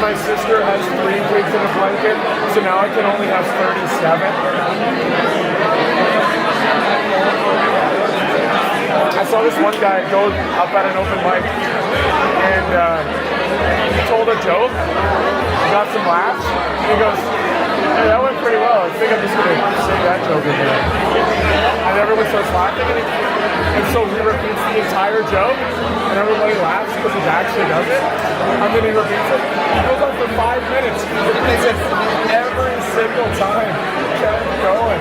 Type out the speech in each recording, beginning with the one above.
My sister has 3 pigs in a blanket, so now I can only have 37. I saw this one guy go up at an open mic, and he told a joke, got some laughs, and he goes, "Hey, that went pretty well. I think I'm just going to say that joke again." And everyone starts laughing, and so he repeats the entire joke, and everybody laughs because he actually does it, and then he repeats it. He goes on for 5 minutes. He repeats it every single time. Kept going.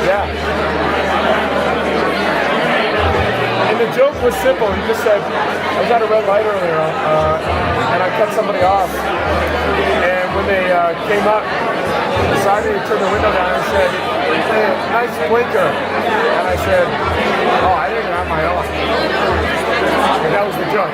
Yeah. And the joke was simple. He just said, I was at a red light earlier, and I cut somebody off. And when they came up beside me, he turned the window down and said, "Hey, nice blinker." And I said, "Oh, I didn't have my own." And that was the joke.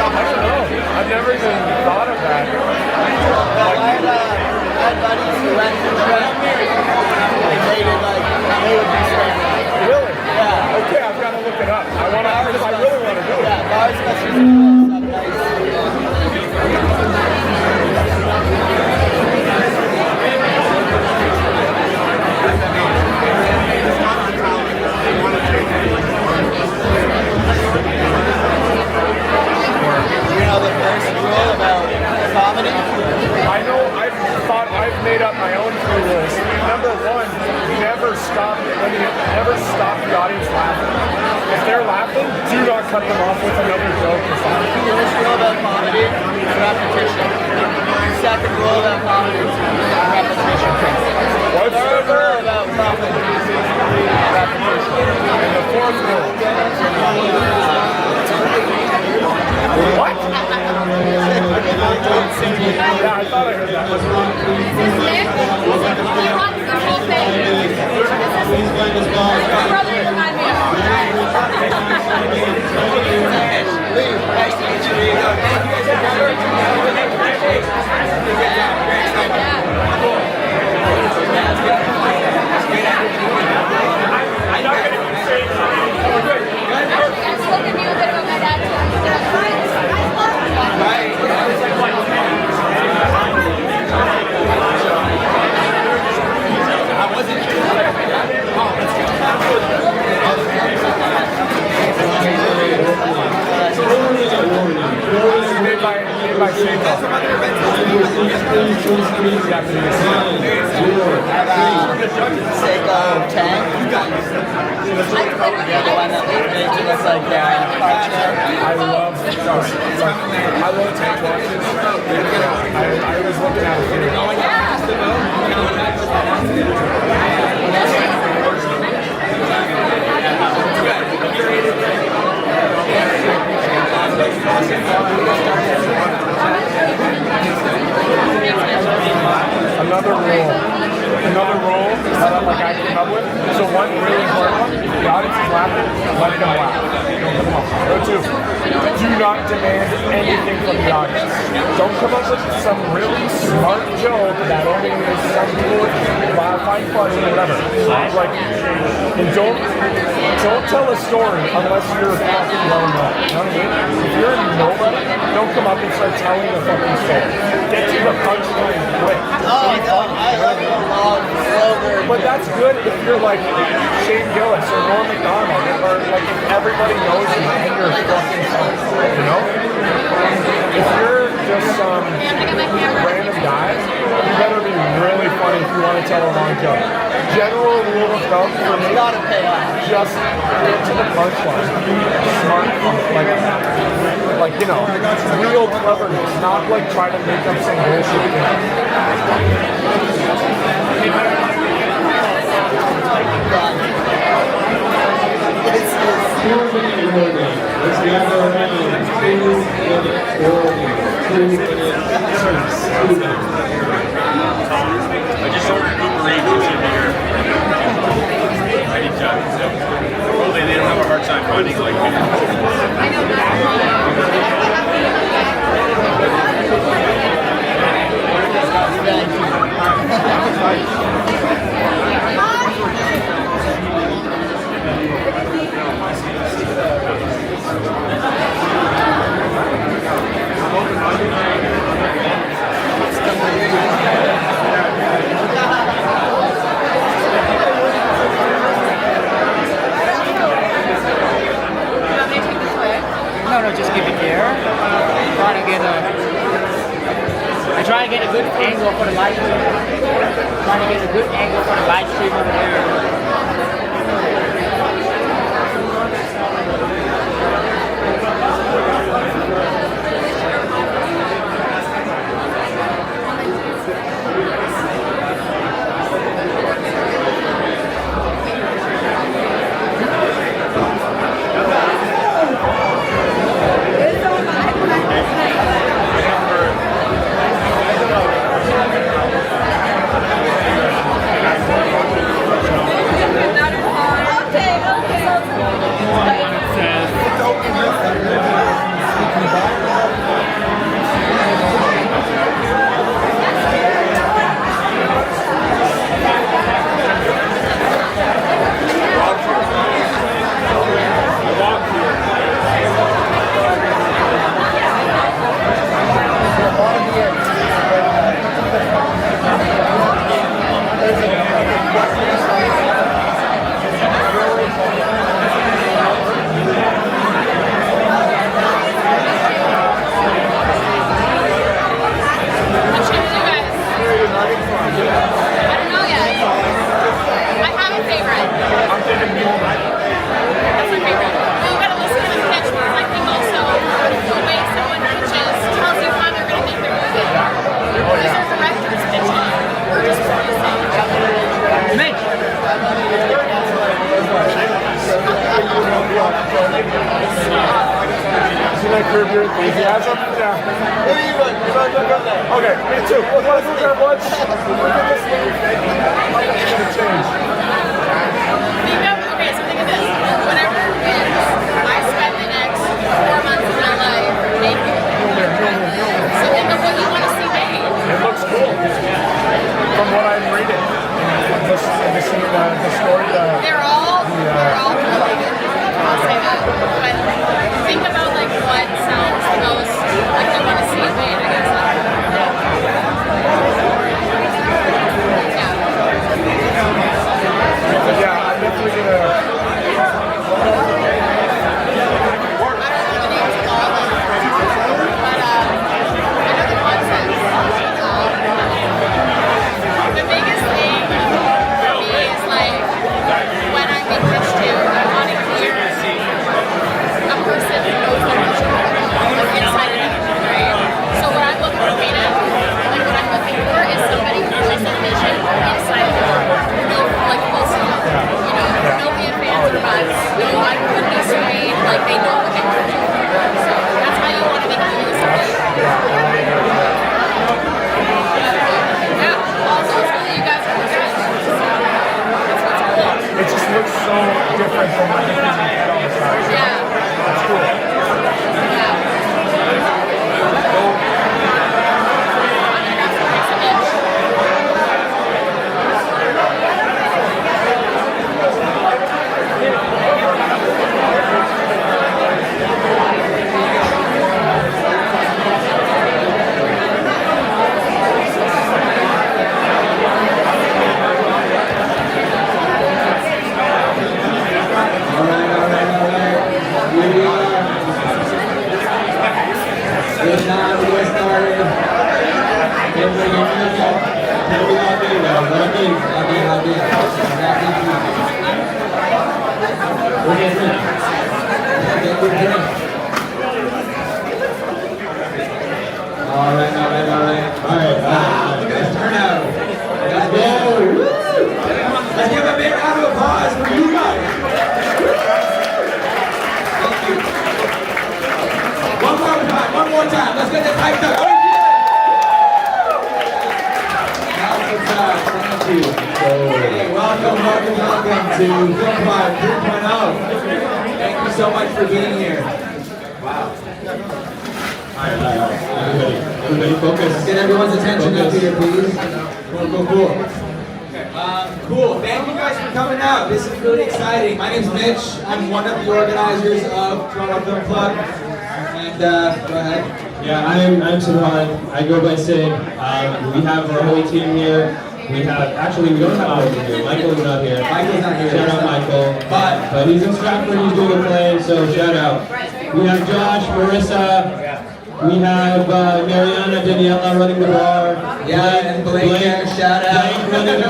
I don't know. I've never even thought of that. I had buddies who went to the and they would be stand-up. Really? Yeah. Okay, I've got to look it up. I really want to do it. Yeah, bars must You know the first rule about comedy? I know. I've made up my own 3 rules. Number 1, never stop the audience laughing. If they're laughing, do not cut them off with another joke or something. The first rule about comedy is repetition. The second rule about comedy is repetition. What's The third rule about comedy is repetition. And the 4th rule? What? Yeah, I thought I heard that. By Seiko tank. The other one that looks like car chair. I love tank watches. I was looking at Another rule that I came up with. So one really important one, the audience is laughing, let them laugh. Number 2, do not demand anything from the audience. Don't come up with some really smart joke that only some people find funny or whatever. And don't tell a story unless you're fucking well known. You know what I mean? If you're nobody, don't come up and start telling a fucking story. Get to the punchline quick. But that's good if you're like Shane Gillis or Norm Macdonald, or like if everybody knows you and you're fucking funny. just get to the punchline. Smart, like you know, real cleverness, not like try to make up some bullshit I just ordered Uber Eats. It should be here. Anytime. Hopefully they don't have a hard time finding like No, just keep it there. I try to get a good angle for the live stream. Trying to get a good angle for the live stream over there. Curb your enthusiasm? Yeah. Who are you going? You're going to go there. Okay, me too. Let's look at what's look at this little thing. It's gonna change. Okay, so think of this. Whatever it is, I spend the next 4 months of my life making. So think of what you want to see made. It looks cool. From what I'm reading. The story. They're all related. I'll say that. But think about like what sounds the most like you want to see it made, I guess. Yeah, I'm definitely gonna. The biggest thing for me is like when I'm in pitch to, I want to hear a person who knows their mission, like inside and out, right? So what I'm looking for, what I'm looking for is somebody who knows their vision inside and out. No, like full stop. You know, no being fans or buts. No, I couldn't be swayed. Like they know what they want to do. So that's how you want to make a use of it. Yeah, also, you guys are the guys. That's what's cool. It just looks so different from everything you get on the side. Yeah. That's cool. We're getting ready. All right. Look at this turnout. Let's go. Woo! Let's give a big round of applause for you guys. Thank you. One more time. Let's get this hyped up. Now's the time. Thank you. Hey, welcome to Film Pod 3.0. Thank you so much for being here. Wow. Everybody focus. Let's get everyone's attention up here, please. Cool. Cool. Thank you guys for coming out. This is really exciting. My name's Mitch. I'm one of the organizers of Toronto Film Club. And go ahead. Yeah, I'm Subhan. I go by Sid. We have our whole team here. We don't have Michael here. Michael's not here. Michael's not here. Shout out Michael. But he's in Stratford, he's doing a play, so shout out. We have Josh, Marissa. We have Mariana, Daniela running the bar. Yeah, and Blake here, shout out. Blake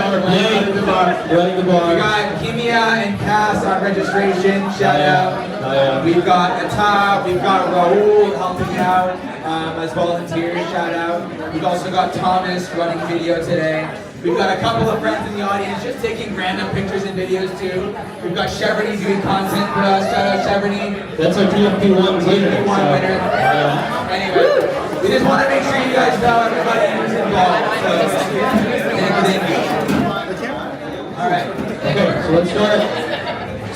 running the bar. We got Kimia and Cass on registration, shout out. We've got Ata, we've got Raul helping out as volunteers, shout out. We've also got Thomas running video today. We've got a couple of friends in the audience just taking random pictures and videos too. We've got Cheverny doing content for us, shout out Cheverny. That's our TFP1 winner. Anyway, we just want to make sure you guys know everybody who's involved. Alright. Okay, so let's start.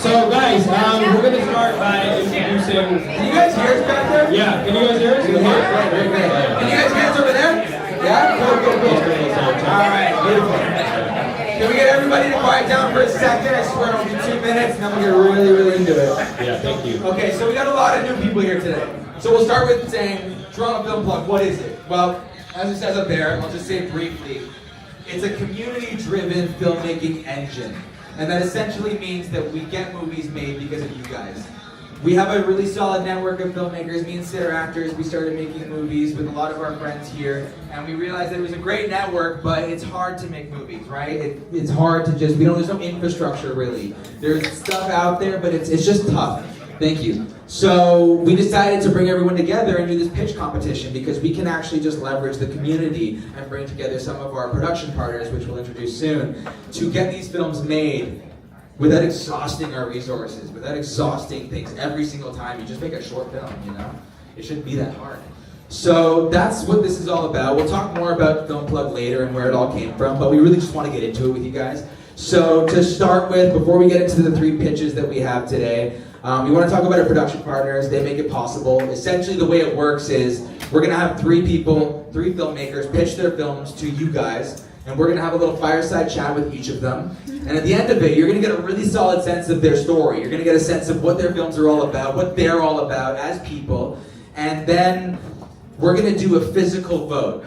So guys, we're going to start by introducing... Can you guys hear us back there? Yeah, can you guys hear us? Can you hear us? Very good. Can you guys hear us over there? Yeah? Cool. Alright, beautiful. Can we get everybody to quiet down for a second? I swear it'll be 2 minutes and then we'll get really into it. Yeah, thank you. Okay, so we got a lot of new people here today. So we'll start with saying, Toronto Film Club, what is it? Well, as it says up there, I'll just say it briefly. It's a community-driven filmmaking engine. And that essentially means that we get movies made because of you guys. We have a really solid network of filmmakers. Me and Sid are actors. We started making movies with a lot of our friends here. And we realized that it was a great network, but it's hard to make movies, right? It's hard to just, there's no infrastructure really. There's stuff out there, but it's just tough. Thank you. So we decided to bring everyone together and do this pitch competition because we can actually just leverage the community and bring together some of our production partners, which we'll introduce soon, to get these films made without exhausting our resources, without exhausting things every single time. You just make a short film, you know? It shouldn't be that hard. So that's what this is all about. We'll talk more about Film Club later and where it all came from, but we really just want to get into it with you guys. So to start with, before we get into the 3 pitches that we have today, we want to talk about our production partners. They make it possible. Essentially, the way it works is we're going to have 3 people, 3 filmmakers, pitch their films to you guys, and we're going to have a little fireside chat with each of them. And at the end of it, you're going to get a really solid sense of their story. You're going to get a sense of what their films are all about, what they're all about as people. And then we're going to do a physical vote,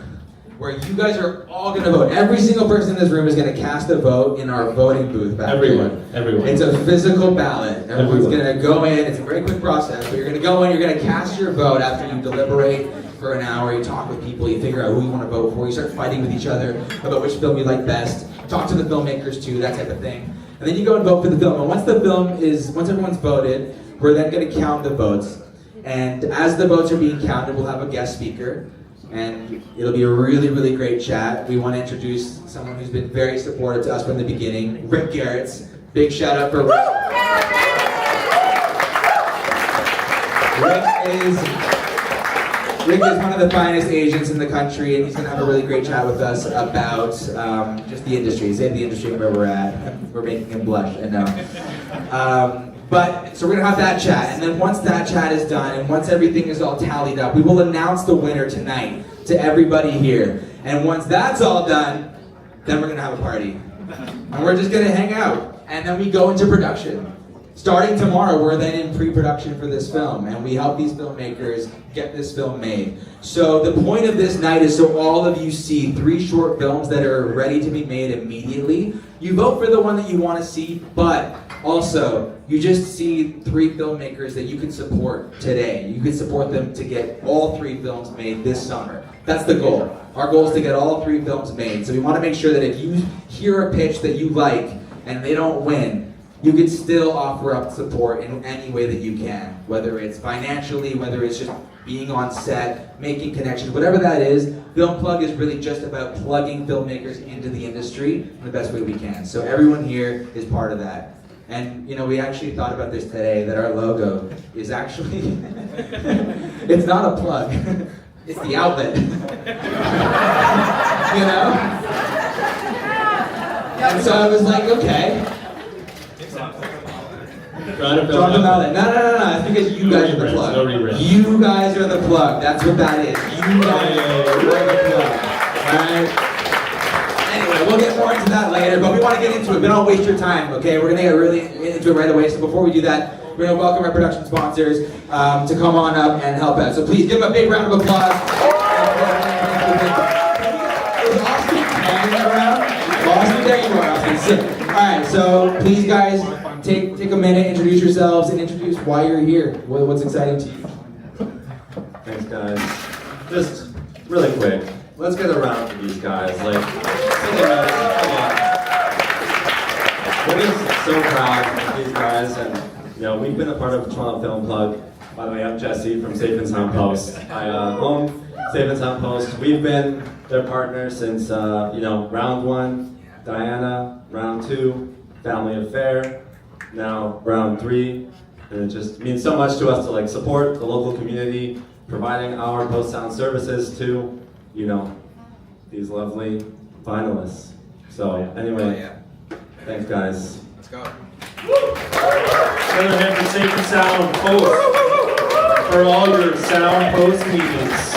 where you guys are all going to vote. Every single person in this room is going to cast a vote in our voting booth back Everyone. It's a physical ballot. Everyone's going to go in. It's a very quick process, but you're going to go in, you're going to cast your vote after you deliberate for an hour, you talk with people, you figure out who you want to vote for, you start fighting with each other about which film you like best, talk to the filmmakers too, that type of thing. And then you go and vote for the film. And once everyone's voted, we're then going to count the votes. And as the votes are being counted, we'll have a guest speaker. And it'll be a really great chat. We want to introduce someone who's been very supportive to us from the beginning, Rick Garretts. Big shout out for Rick. Rick is one of the finest agents in the country, and he's going to have a really great chat with us about just the industry. Save the industry where we're at. We're making him blush, I know. So we're going to have that chat, and then once that chat is done, and once everything is all tallied up, we will announce the winner tonight to everybody here. And once that's all done, then we're going to have a party. And we're just going to hang out, and then we go into production. Starting tomorrow, we're then in pre-production for this film, and we help these filmmakers get this film made. So the point of this night is so all of you see 3 short films that are ready to be made immediately. You vote for the one that you want to see, but also you just see 3 filmmakers that you can support today. You can support them to get all 3 films made this summer. That's the goal. Our goal is to get all 3 films made. So we want to make sure that if you hear a pitch that you like and they don't win, you can still offer up support in any way that you can, whether it's financially, whether it's just being on set, making connections, whatever that is. Film Plug is really just about plugging filmmakers into the industry in the best way we can. So everyone here is part of that. And you know, we actually thought about this today, that our logo is actually, it's not a plug, it's the outlet. You know? And so I was like, okay. Drop them out. No. It's because you guys are the plug. You guys are the plug. That's what that is. You guys are the plug. Alright? Anyway, we'll get more into that later, but we want to get into it. We don't waste your time, okay? We're going to get really into it right away. So before we do that, we're going to welcome our production sponsors to come on up and help out. So please give them a big round of applause. Is Austin hanging around? Austin, there you are, Austin. Sit. Alright, so please guys, take a minute, introduce yourselves, and introduce why you're here. What's exciting to you? Thanks, guys. Just really quick, let's get around to these guys. Like, think about it. Come on. We're just so proud of these guys, and you know, we've been a part of Toronto Film Plug. By the way, I'm Jesse from Safe and Sound Post. I own Safe and Sound Post. We've been their partners since you know, round 1, Diana, round 2, Family Affair. Now round 3, and it just means so much to us to like support the local community, providing our post sound services to, you know, these lovely finalists. So anyway, thanks guys. Let's go. Another hand for Safe and Sound Post. For all your sound post meetings.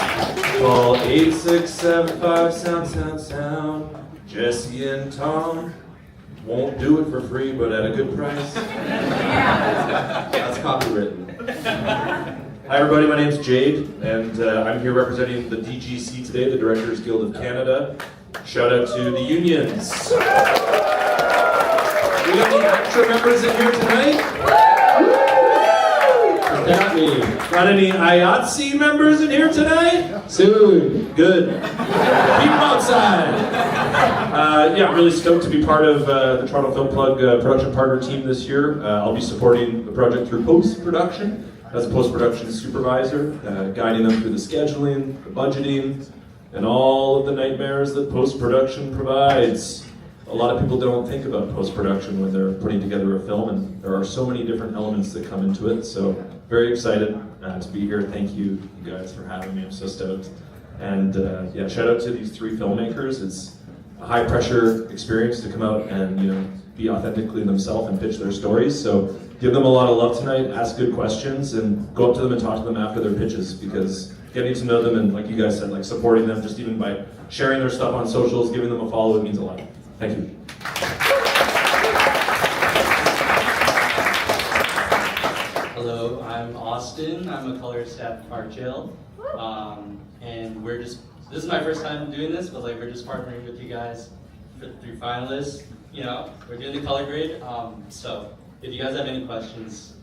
Call 8675 sound. Jesse and Tom. Won't do it for free, but at a good price. That's copywritten. Hi everybody, my name's Jade, and I'm here representing the DGC today, the Directors Guild of Canada. Shout out to the unions. We got any ACTRA members in here tonight? Got any IATSE members in here tonight? Soon. Good. Keep them outside. Yeah, I'm really stoked to be part of the Toronto Film Plug production partner team this year. I'll be supporting the project through post-production as a post-production supervisor, guiding them through the scheduling, the budgeting, and all of the nightmares that post-production provides. A lot of people don't think about post-production when they're putting together a film, and there are so many different elements that come into it. So very excited to be here. Thank you guys for having me. I'm so stoked. And yeah, shout out to these 3 filmmakers. It's a high pressure experience to come out and, you know, be authentically themselves and pitch their stories. So give them a lot of love tonight, ask good questions, and go up to them and talk to them after their pitches, because getting to know them and, like you guys said, like supporting them just even by sharing their stuff on socials, giving them a follow, it means a lot. Thank you. Hello, I'm Austin. I'm a colorist at Art Jail. And this is my first time doing this, but like we're just partnering with you guys for the 3 finalists. You know, we're doing the color grade. So if you guys have any questions,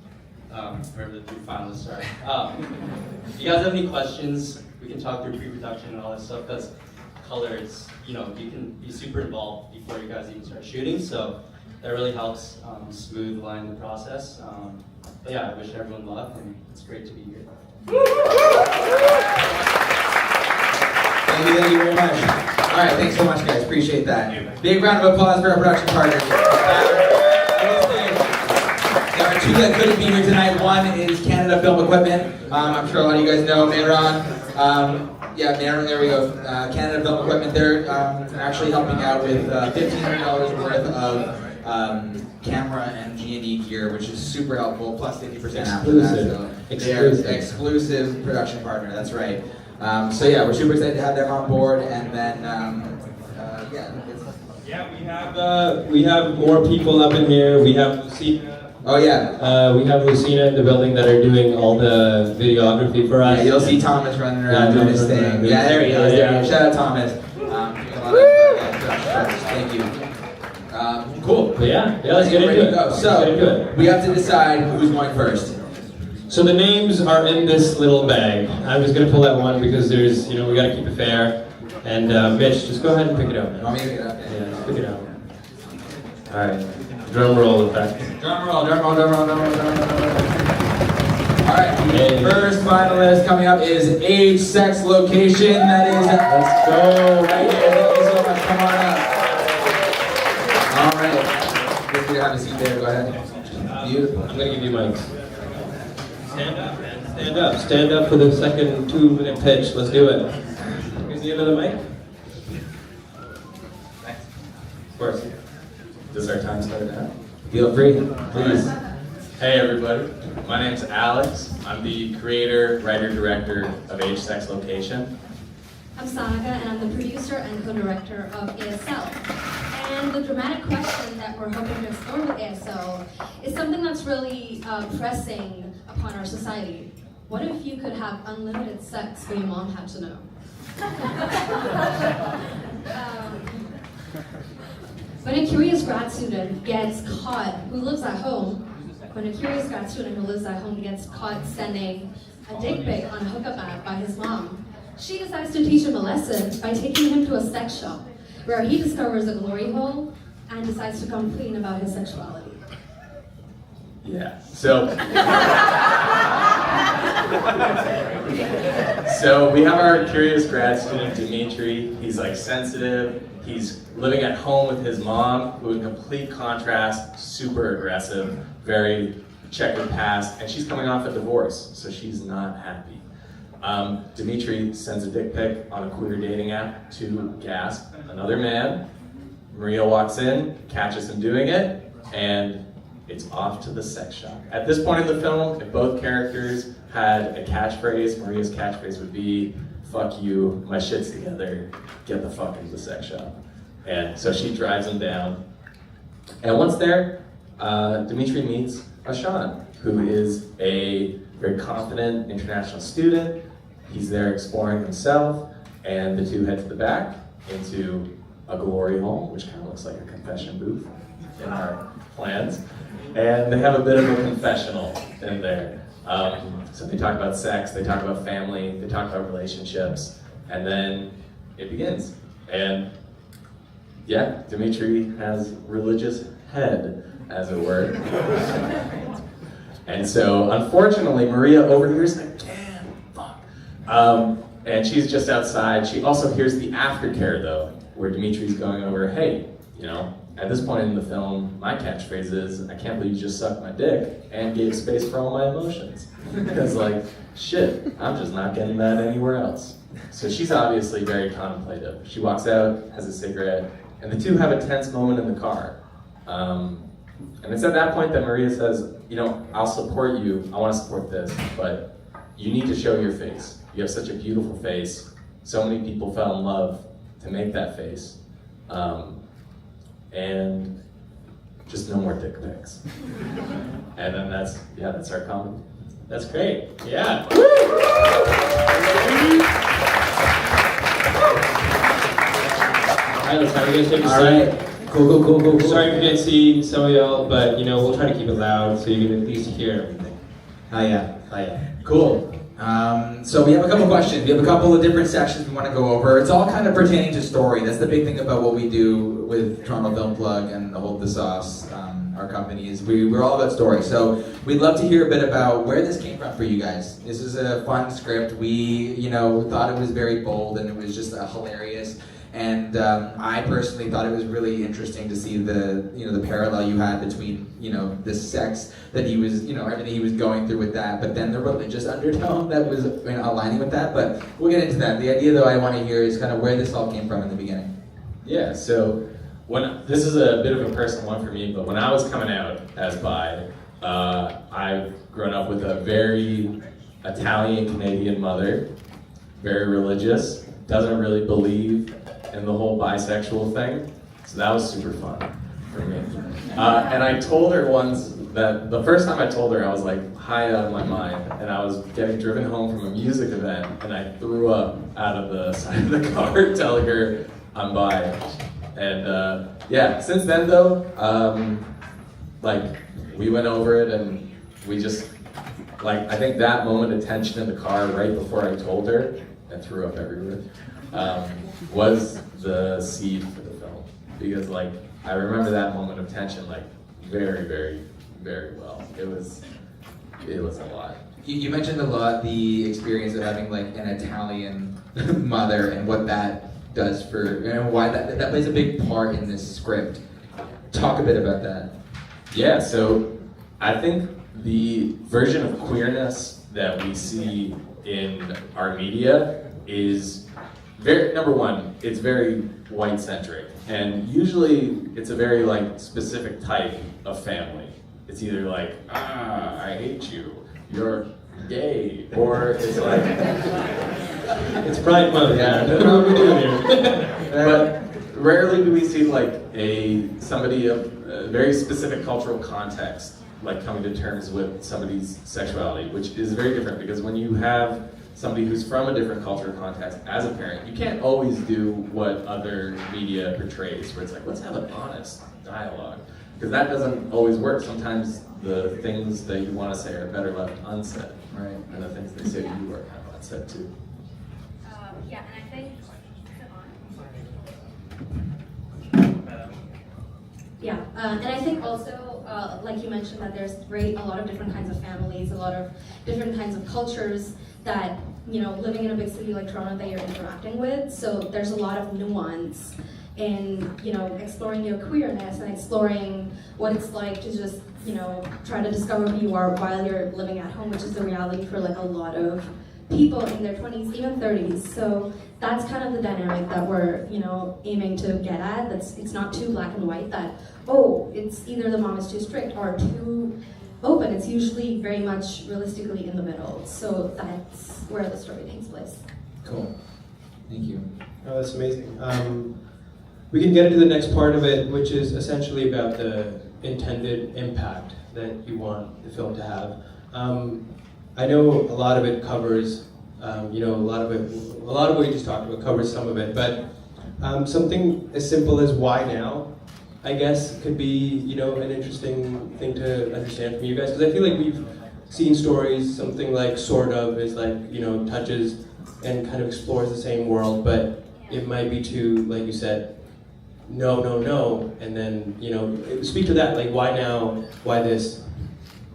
wherever the 3 finalists are, if you guys have any questions, we can talk through pre-production and all that stuff, because color is, you know, you can be super involved before you guys even start shooting, so that really helps smooth line the process. But yeah, I wish everyone luck, and it's great to be here. Thank you very much. All right, thanks so much, guys. Appreciate that. Big round of applause for our production partners. There are 2 that couldn't be here tonight. One is Canada Film Equipment. I'm sure a lot of you guys know Mayron. Yeah, Mayron, there we go. Canada Film Equipment. They're actually helping out with $1,500 worth of camera and G&E gear, which is super helpful, plus 50% after that. So they're exclusive production partner, that's right. So yeah, we're super excited to have them on board, and then We have more people up in here. We have Lucina. Oh yeah. We have Lucina in the building that are doing all the videography for us. Yeah, you'll see Thomas running around doing his thing. Yeah, there he is. There he is. Shout out Thomas. Doing a lot of thank you. Cool. But yeah, let's get into it. So we have to decide who's going first. So the names are in this little bag. I was gonna pull that one because there's, you know, we gotta keep it fair. And Mitch, just go ahead and pick it up. Want me to pick it up? Yeah, just pick it up. Alright. Drum roll effect. Drum roll, drum roll, drum roll, drum roll, drum roll, drum roll. All right, the first finalist coming up is age, sex, location. That is, let's go right here. Thank you so much. Come on up. All right, feel free to have a seat there. Go ahead. Beautiful. I'm gonna give you mics. Stand up, man. Stand up. Stand up for the second 2-minute pitch. Let's do it. Here's the end of the mic. Of course. Does our time start now? Feel free, please. Hey everybody, my name's Alex. I'm the creator, writer, director of Age, Sex, Location. I'm Saga, and I'm the producer and co-director of ASL. And the dramatic question that we're hoping to explore with ASL is something that's really pressing upon our society. What if you could have unlimited sex but your mom had to know? When a curious grad student gets caught who lives at home, when a curious grad student who lives at home gets caught sending a dick pic on a hookup app by his mom, she decides to teach him a lesson by taking him to a sex shop, where he discovers a glory hole and decides to come clean about his sexuality. Yeah, so we have our curious grad student, Dimitri. He's like sensitive. He's living at home with his mom, who in complete contrast, super aggressive, very checkered past, and she's coming off a divorce, so she's not happy. Dimitri sends a dick pic on a queer dating app to Gasp, another man. Maria walks in, catches him doing it, and it's off to the sex shop. At this point in the film, if both characters had a catchphrase, Maria's catchphrase would be, "Fuck you, my shit's together, get the fuck into the sex shop." And so she drives him down. And once there, Dimitri meets Ashan, who is a very confident international student. He's there exploring himself, and the two head to the back into a glory hole, which kind of looks like a confession booth in our plans. And they have a bit of a confessional in there. So they talk about sex, they talk about family, they talk about relationships, and then it begins. And yeah, Dimitri has religious head, as it were. And so, unfortunately, Maria overhears again. Fuck. And she's just outside. She also hears the aftercare, though, where Dimitri's going over, "Hey, you know, at this point in the film, my catchphrase is, I can't believe you just sucked my dick and gave space for all my emotions." Because, like, shit, I'm just not getting that anywhere else. So she's obviously very contemplative. She walks out, has a cigarette, and the two have a tense moment in the car. And it's at that point that Maria says, "You know, I'll support you, I want to support this, but you need to show your face. You have such a beautiful face. So many people fell in love to make that face. And just no more dick pics." And then that's our comment. That's great, yeah. Alright, let's have you guys take a seat. Alright, cool. Sorry if you can't see some of y'all, but you know, we'll try to keep it loud so you can at least hear everything. Oh yeah. Cool. So we have a couple questions. We have a couple of different sections we want to go over. It's all kind of pertaining to story. That's the big thing about what we do with Toronto Film Plug and the Hold the Sauce, our company, is we're all about story. So we'd love to hear a bit about where this came from for you guys. This is a fun script. We, thought it was very bold and it was just hilarious. And I personally thought it was really interesting to see the parallel you had between, the sex that he was, everything he was going through with that, but then the religious undertone that was aligning with that. But we'll get into that. The idea, though, I want to hear is kind of where this all came from in the beginning. Yeah, so this is a bit of a personal one for me, but when I was coming out as bi, I've grown up with a very Italian-Canadian mother, very religious, doesn't really believe in the whole bisexual thing, so that was super fun for me. And I told her once that the first time I told her, I was like high out of my mind, and I was getting driven home from a music event, and I threw up out of the side of the car telling her I'm bi. And since then though, we went over it, and we just, I think that moment of tension in the car right before I told her, I threw up everywhere, was the seed for the film. Because I remember that moment of tension, very, very, very well. It was a lot. You mentioned a lot the experience of having like an Italian mother and what that does for, and why that plays a big part in this script. Talk a bit about that. Yeah, so I think the version of queerness that we see in our media is very, number one, it's very white centric. And usually it's a very like specific type of family. It's either like, I hate you, you're gay, or it's like, It's Pride Month. yeah, What are we doing here? but rarely do we see like somebody of a very specific cultural context like coming to terms with somebody's sexuality, which is very different because when you have somebody who's from a different cultural context as a parent, you can't always do what other media portrays, where it's like, let's have an honest dialogue, because that doesn't always work. Sometimes the things that you want to say are better left unsaid, Right. and the things they say to you are kind of unsaid too. Yeah, and I think. Yeah, and I think also, like you mentioned, that there's a lot of different kinds of families, a lot of different kinds of cultures that, you know, living in a big city like Toronto that you're interacting with. So there's a lot of nuance in, you know, exploring your queerness and exploring what it's like to just, you know, try to discover who you are while you're living at home, which is the reality for like a lot of people in their 20s, even 30s. So that's kind of the dynamic that we're, you know, aiming to get at. It's not too black and white that, oh, it's either the mom is too strict or too open. It's usually very much realistically in the middle. So that's where the story takes place. Cool. Thank you. Oh, that's amazing. We can get into the next part of it, which is essentially about the intended impact that you want the film to have. I know a lot of it covers, you know, a lot of what you just talked about covers some of it, but something as simple as why now, I guess, could be, you know, an interesting thing to understand from you guys, because I feel like we've seen stories, something like Sort of is like, you know, touches and kind of explores the same world, but it might be too, like you said, no, and then, you know, speak to that, like why now, why this?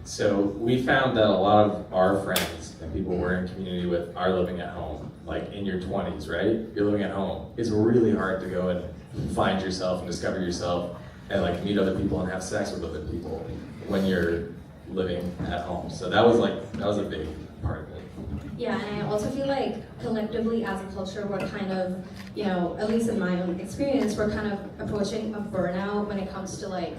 So we found that a lot of our friends and people we're in community with are living at home, like in your 20s, right? You're living at home. It's really hard to go and find yourself and discover yourself and like meet other people and have sex with other people when you're living at home. So that was a big part of it. Yeah, and I also feel like collectively as a culture, we're kind of, you know, at least in my own experience, we're kind of approaching a burnout when it comes to like,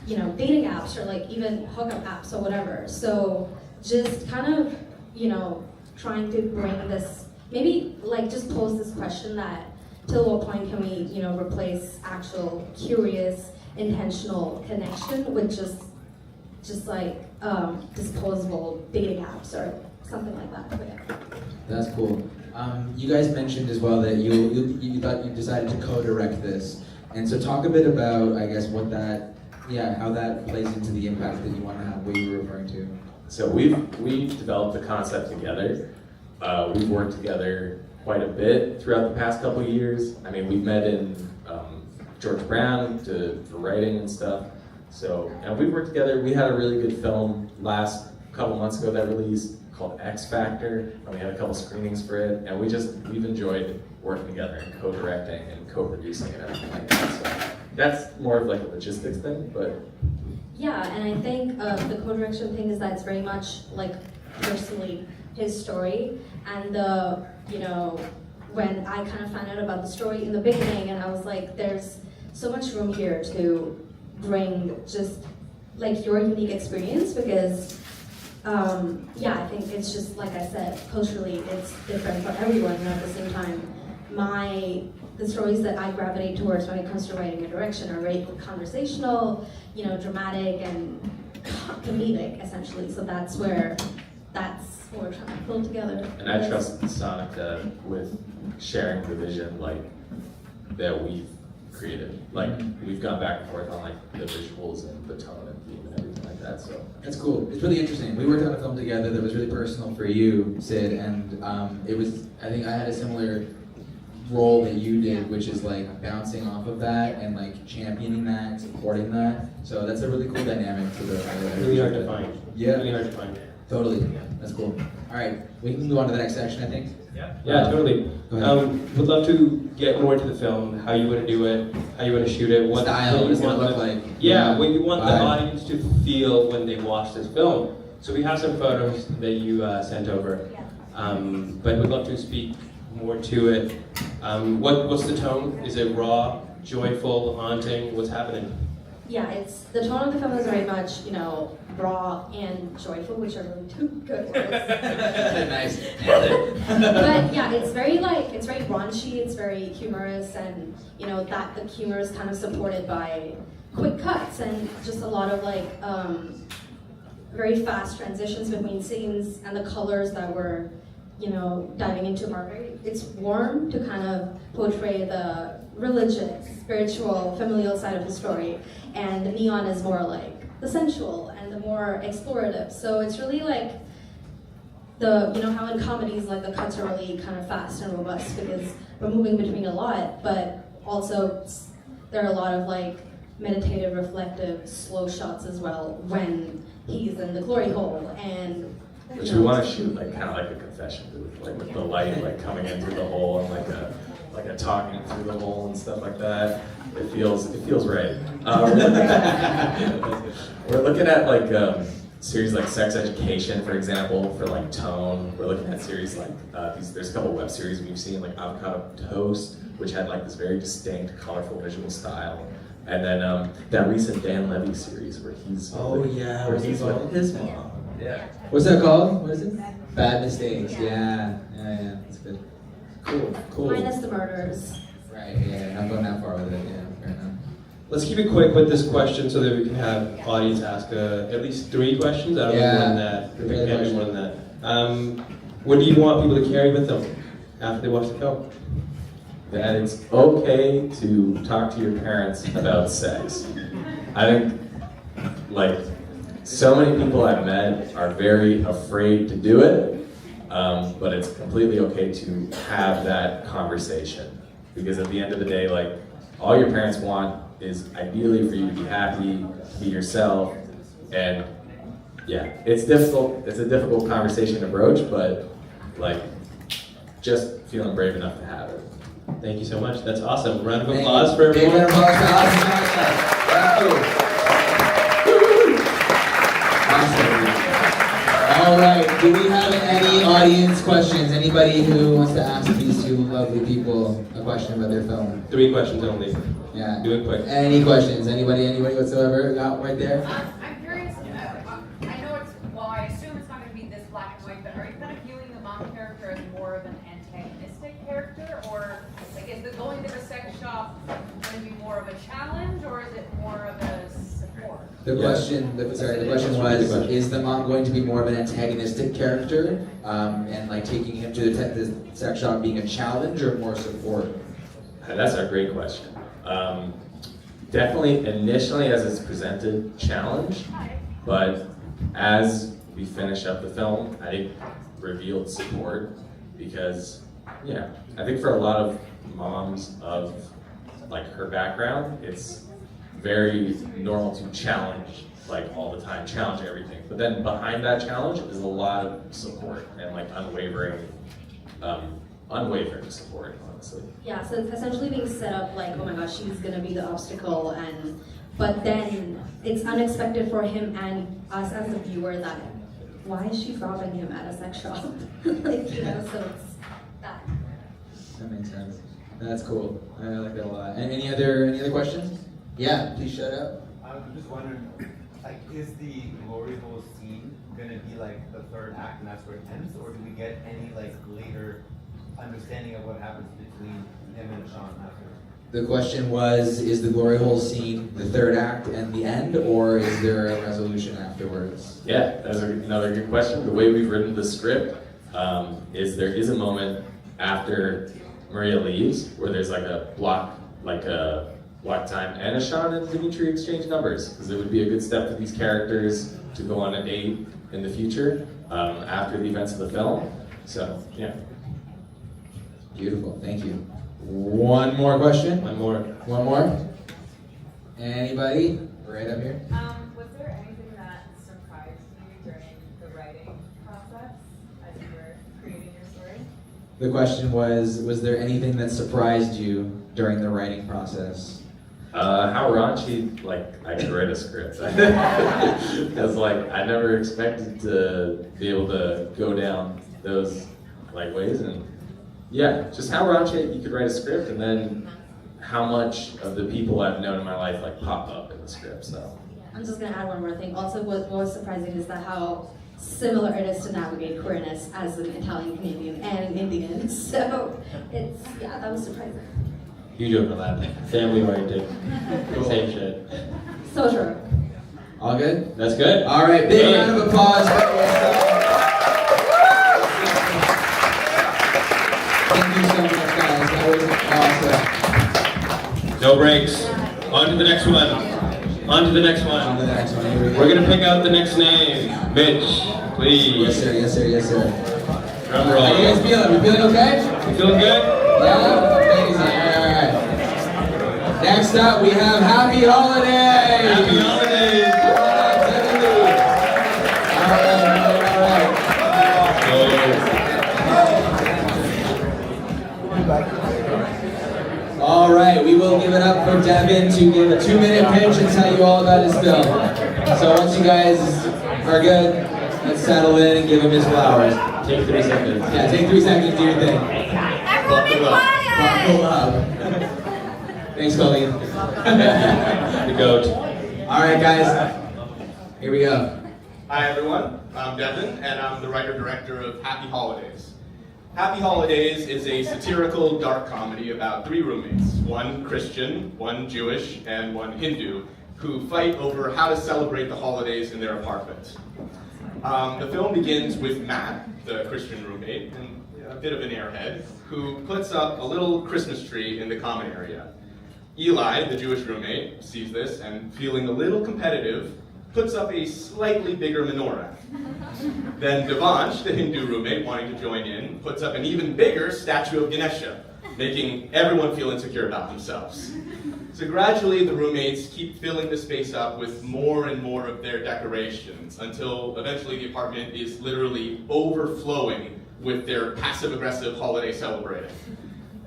you know, dating apps or like even hookup apps or whatever. So just kind of, you know, trying to bring this, maybe like just pose this question that till what point can we, you know, replace actual curious, intentional connection with just like disposable dating apps or something like that. But yeah. That's cool. You guys mentioned as well that you thought you decided to co-direct this, and so talk a bit about, I guess, what that, how that plays into the impact that you want to have. What you were referring to. So we developed the concept together. We've worked together quite a bit throughout the past couple of years. I mean, we've met in George Brown for writing and stuff. So, and we've worked together. We had a really good film last couple months ago that released called X Factor, and we had a couple screenings for it, and we've enjoyed working together and co-directing and co-producing and everything like that. So that's more of like a logistics thing, but yeah, and I think the co-direction thing is that it's very much like personally his story, and you know, when I kind of found out about the story in the beginning, and I was like, there's so much room here to bring just like your unique experience, because I think it's just, like I said, culturally it's different for everyone, and at the same time, the stories that I gravitate towards when it comes to writing a direction are very conversational, you know, dramatic and comedic, essentially. So that's what we're trying to pull together. And I trust Sonic with sharing the vision like that we've created. Like we've gone back and forth on like the visuals and the tone and theme and everything like that. So that's cool. It's really interesting. We worked on a film together that was really personal for you, Sid, and it was. I think I had a similar role that you did, which is like bouncing off of that and like championing that, supporting that. So that's a really cool dynamic to the. Really hard to find. Yeah. Really hard to find. Totally. That's cool. All right, we can move on to the next section, I think. Yeah, totally. Go ahead. Would love to get more into the film, how you want to do it, how you want to shoot it, what Style, what it's gonna want look the- like. Yeah, what you want the Vibe. audience to feel when they watch this film. So we have some photos that you sent over, but we'd love to speak more to it. What's the tone? Is it raw, joyful, haunting? What's happening? Yeah, it's the tone of the film is very much, raw and joyful, which are really two good words. Nice. But yeah, it's very raunchy, it's very humorous, and that the humor is kind of supported by quick cuts and just a lot of very fast transitions between scenes, and the colors that we're diving into are it's warm to kind of portray the religious, spiritual, familial side of the story, and the neon is more like the sensual and the more explorative. So it's really like how in comedies the cuts are really kind of fast and robust because we're moving between a lot, but also there are a lot of meditative, reflective, slow shots as well when he's in the glory hole and. Which we want to shoot kind of like a confession booth, with the light coming in through the hole and like a talking through the hole and stuff like that. It feels right. We're looking at series like Sex Education, for example, for tone. We're looking at series there's a couple web series we've seen Avocado Toast, which had this very distinct, colorful visual style. And then that recent Dan Levy series where he's where he's with his mom. Yeah. What's that called? What is it? Bad Mistakes. Yeah. That's good. Cool. Minus the murders. Right. Yeah. Not going that far with it. Yeah. Fair enough. Let's keep it quick with this question so that we can have audience ask at least 3 questions. I don't know more than that. It can't be more than that. What do you want people to carry with them after they watch the film? That it's okay to talk to your parents about sex. I think, so many people I've met are very afraid to do it, but it's completely okay to have that conversation. Because at the end of the day, all your parents want is ideally for you to be happy, be yourself, and yeah, it's difficult. It's a difficult conversation to broach, but just feeling brave enough to have it. Thank you so much. That's awesome. Round of applause for everyone. Big round of applause for Austin. Thank you. All right, do we have any audience questions? Anybody who wants to ask these two lovely people a question about their film? 3 questions only. Yeah. Do it quick. Any questions? Anybody whatsoever? Got right there? I'm curious, I assume it's not going to be this black and white, but are you kind of viewing the mom character as more of an antagonistic character, or is the going to the sex shop going to be more of a challenge, or is it more of a support? The question was, is the mom going to be more of an antagonistic character, and taking him to the sex shop being a challenge, or more support? That's a great question. Definitely initially as it's presented, challenge, but as we finish up the film, I think revealed support, because I think for a lot of moms of her background, it's very normal to challenge all the time, challenge everything. But then behind that challenge is a lot of support and unwavering support, honestly. Yeah, so it's essentially being set up oh my gosh, she's gonna be the obstacle, but then it's unexpected for him and us as a viewer that why is she robbing him at a sex shop? So it's that. That makes sense. That's cool. I like that a lot. And any other questions? Yeah, please shut up. I'm just wondering, is the glory hole scene gonna be the 3rd act and that's where it ends, or do we get any later understanding of what happens between him and Sean after? The question was, is the glory hole scene the 3rd act and the end, or is there a resolution afterwards? Yeah, that's another good question. The way we've written the script is there is a moment after Maria leaves where there's a block time, and Sean and Dimitri exchange numbers, because it would be a good step for these characters to go on a date in the future after the events of the film. So, yeah. Beautiful, thank you. One more question. One more. One more. Anybody? Right up here. Was there anything that surprised you during the writing process as you were creating your story? The question was there anything that surprised you during the writing process? How raunchy, like, I could write a script. Because, like, I never expected to be able to go down those, like, ways. And, yeah, just how raunchy you could write a script, and then how much of the people I've known in my life, like, pop up in the script, so. I'm just gonna add one more thing. Also, what was surprising is that how similar it is to navigate queerness as an Italian Canadian and an Indian. So it's, yeah, that was surprising. Huge overlap. Family oriented. Same shit. So true. All good? That's good. All right, big round of applause for yourself. Thank you so much, guys. That was awesome. No breaks. On to the next one. On to the next one. On to the next one. Here we go. We're gonna pick out the next name. Mitch, please. Yes, sir. Yes, sir. Yes, sir. Drum roll. How you guys feeling? We feeling okay? You feeling good? Yeah? Amazing. All right. Next up, we have Happy Holidays. Happy holidays. All right, we will give it up for Devin to give a 2-minute pitch and tell you all about his film. So once you guys are good, let's settle in and give him his flowers. Take 3 seconds. Yeah, take 3 seconds, do your thing. Everyone be quiet! Buckle up. Thanks, Colleen. The goat. All right, guys, here we go. Hi everyone, I'm Devin, and I'm the writer-director of Happy Holidays. Happy Holidays is a satirical dark comedy about 3 roommates, one Christian, one Jewish, and one Hindu, who fight over how to celebrate the holidays in their apartment. The film begins with Matt, the Christian roommate, and a bit of an airhead, who puts up a little Christmas tree in the common area. Eli, the Jewish roommate, sees this and, feeling a little competitive, puts up a slightly bigger menorah. Then Devansh, the Hindu roommate, wanting to join in, puts up an even bigger statue of Ganesha, making everyone feel insecure about themselves. So gradually, the roommates keep filling the space up with more and more of their decorations, until eventually the apartment is literally overflowing with their passive-aggressive holiday celebrating.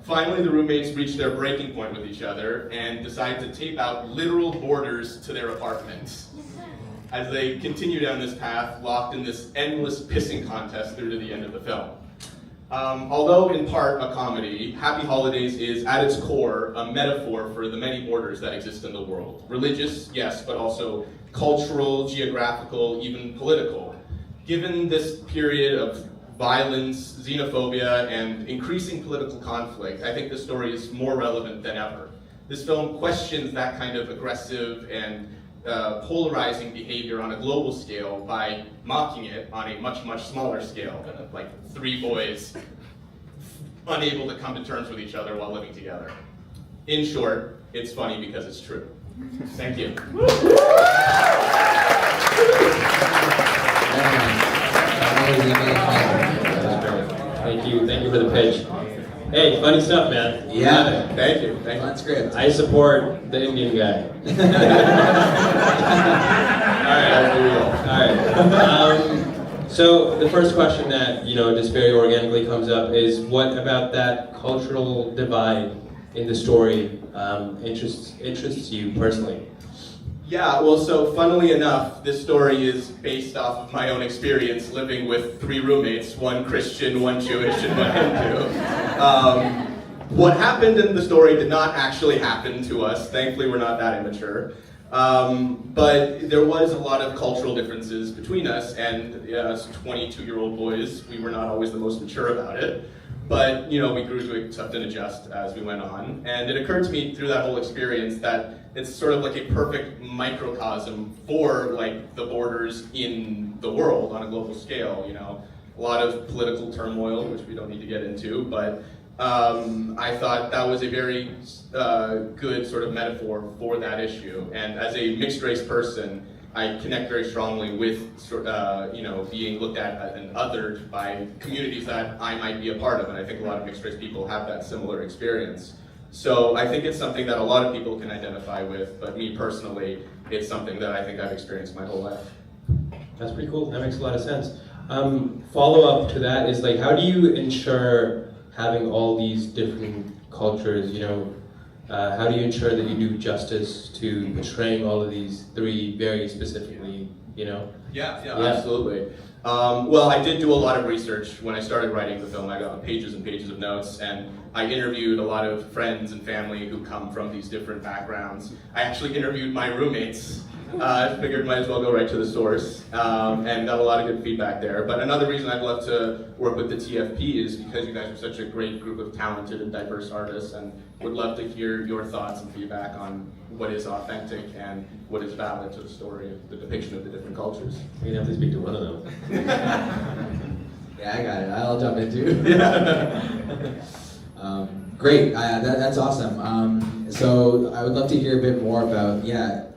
Finally, the roommates reach their breaking point with each other and decide to tape out literal borders to their apartments. As they continue down this path, locked in this endless pissing contest through to the end of the film. Although in part a comedy, Happy Holidays is at its core a metaphor for the many borders that exist in the world. Religious, yes, but also cultural, geographical, even political. Given this period of violence, xenophobia, and increasing political conflict, I think this story is more relevant than ever. This film questions that kind of aggressive and polarizing behavior on a global scale by mocking it on a much, much smaller scale, like 3 boys unable to come to terms with each other while living together. In short, it's funny because it's true. Thank you. Thank you for the pitch. Hey, funny stuff, man. Yeah. Thank you. Fun script. I support the Indian guy. All right. So the first question that just very organically comes up is, what about that cultural divide in the story interests you personally? Yeah, well, so funnily enough, this story is based off of my own experience living with 3 roommates, one Christian, one Jewish, and one Hindu. What happened in the story did not actually happen to us. Thankfully, we're not that immature. But there was a lot of cultural differences between us, and as 22-year-old boys, we were not always the most mature about it. But, we grew to accept and adjust as we went on. And it occurred to me through that whole experience that it's sort of like a perfect microcosm for, like, the borders in the world on a global scale, A lot of political turmoil, which we don't need to get into, but I thought that was a very good sort of metaphor for that issue. And as a mixed-race person, I connect very strongly with, being looked at and othered by communities that I might be a part of, and I think a lot of mixed race people have that similar experience. So I think it's something that a lot of people can identify with, but me personally, it's something that I think I've experienced my whole life. That's pretty cool. That makes a lot of sense. Follow up to that is like, how do you ensure having all these different cultures, how do you ensure that you do justice to portraying all of these three very specifically, Yeah, absolutely. Well, I did do a lot of research when I started writing the film. I got pages and pages of notes, and I interviewed a lot of friends and family who come from these different backgrounds. I actually interviewed my roommates. I figured might as well go right to the source, and got a lot of good feedback there. But another reason I'd love to work with the TFP is because you guys are such a great group of talented and diverse artists, and would love to hear your thoughts and feedback on what is authentic and what is valid to the story of the depiction of the different cultures. You're gonna have to speak to one of them. Yeah, I got it. I'll jump in too. Great, that's awesome. So I would love to hear a bit more about,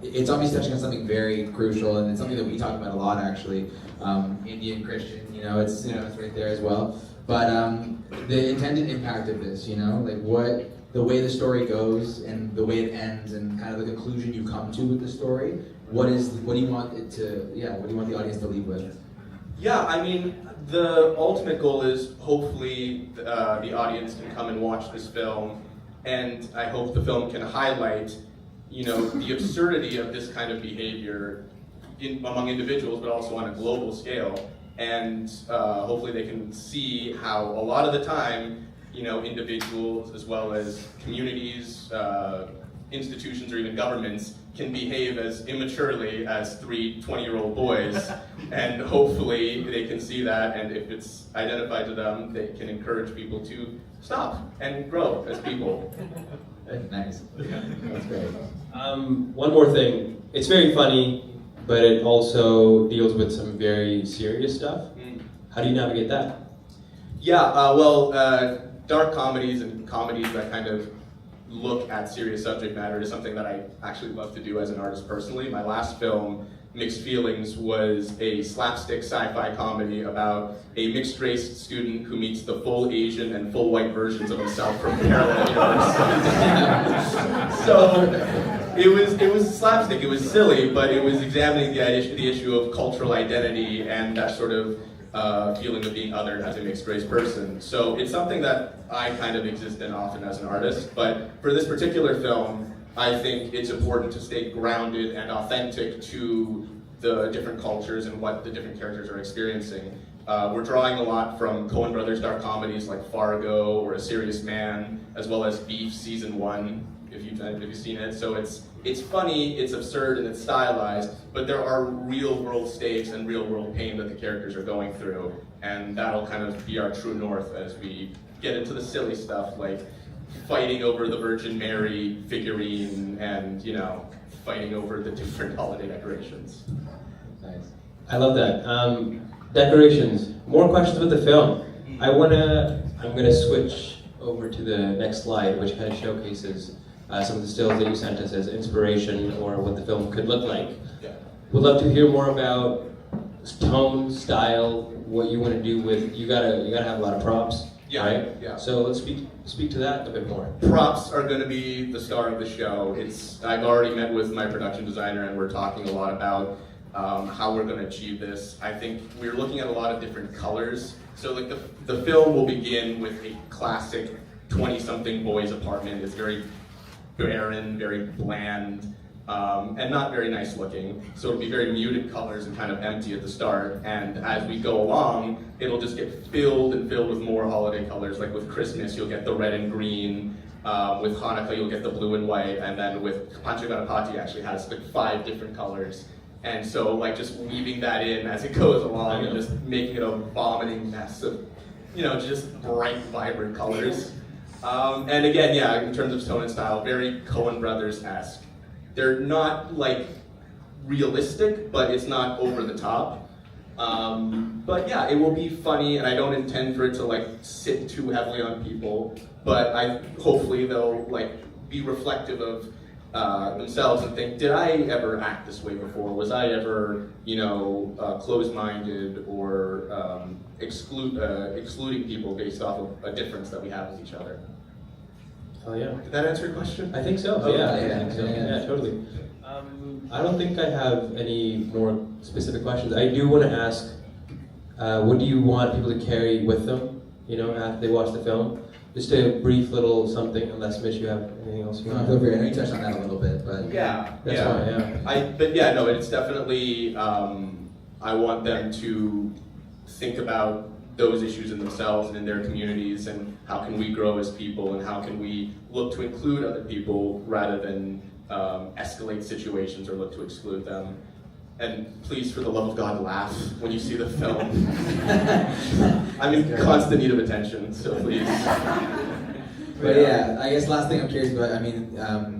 it's obviously touching on something very crucial, and it's something that we talk about a lot actually. Indian, Christian, it's right there as well. But the intended impact of this, like the way the story goes and the way it ends and kind of the conclusion you come to with the story. What do you want the audience to leave with? Yeah, I mean, the ultimate goal is hopefully the audience can come and watch this film, and I hope the film can highlight, the absurdity of this kind of behavior among individuals, but also on a global scale, and hopefully they can see how a lot of the time, individuals as well as communities, institutions, or even governments can behave as immaturely as 3 20-year-old boys, and hopefully they can see that, and if it's identified to them, they can encourage people to stop and grow as people. Nice. That's great. One more thing. It's very funny, but it also deals with some very serious stuff. How do you navigate that? Yeah, dark comedies and comedies that kind of look at serious subject matter is something that I actually love to do as an artist personally. My last film, Mixed Feelings, was a slapstick sci-fi comedy about a mixed-race student who meets the full Asian and full white versions of himself from parallel universes. So it was slapstick, it was silly, but it was examining the issue of cultural identity and that sort of feeling of being othered as a mixed-race person. So it's something that I kind of exist in often as an artist, but for this particular film, I think it's important to stay grounded and authentic to the different cultures and what the different characters are experiencing. We're drawing a lot from Coen Brothers dark comedies like Fargo or A Serious Man, as well as Beef Season 1, if you've seen it. So it's funny, it's absurd, and it's stylized, but there are real world stakes and real world pain that the characters are going through, and that'll kind of be our true north as we get into the silly stuff like fighting over the Virgin Mary figurine and, fighting over the different holiday decorations. Nice. I love that. Decorations. More questions with the film. I'm gonna switch over to the next slide, which kind of showcases some of the stills that you sent us as inspiration or what the film could look like. Yeah. Would love to hear more about tone, style, what you want to do with. You gotta have a lot of props. Yeah, right? yeah. So let's speak to that a bit more. Props are going to be the star of the show. I've already met with my production designer, and we're talking a lot about how we're going to achieve this. I think we're looking at a lot of different colors. So like the film will begin with a classic 20-something boy's apartment. It's very barren, very bland, and not very nice looking. So it'll be very muted colors and kind of empty at the start. And as we go along, it'll just get filled with more holiday colors. Like with Christmas, you'll get the red and green. With Hanukkah, you'll get the blue and white. And then with Pancha Ganapati actually has like 5 different colors. And so like just weaving that in as it goes along and just making it a vomiting mess of, just bright, vibrant colors. And again, yeah, in terms of tone and style, very Coen Brothers-esque. They're not like realistic, but it's not over the top. But yeah, it will be funny, and I don't intend for it to like sit too heavily on people. But hopefully they'll like be reflective of themselves and think, did I ever act this way before? Was I ever, closed-minded or excluding people based off of a difference that we have with each other? Oh yeah. Did that answer your question? I think so. Okay. Yeah, I think so. Yeah, totally. I don't think I have any more specific questions. I do want to ask, what do you want people to carry with them, after they watch the film? Just a brief little something, unless Mitch, you have anything else you want to Feel free. I know you touched on that a little bit, but Yeah, that's fine, no, it's definitely, I want them to think about those issues in themselves and in their communities, and how can we grow as people, and how can we look to include other people rather than escalate situations or look to exclude them. And please, for the love of God, laugh when you see the film. I'm in constant need of attention, so please. But yeah, I guess last thing I'm curious about,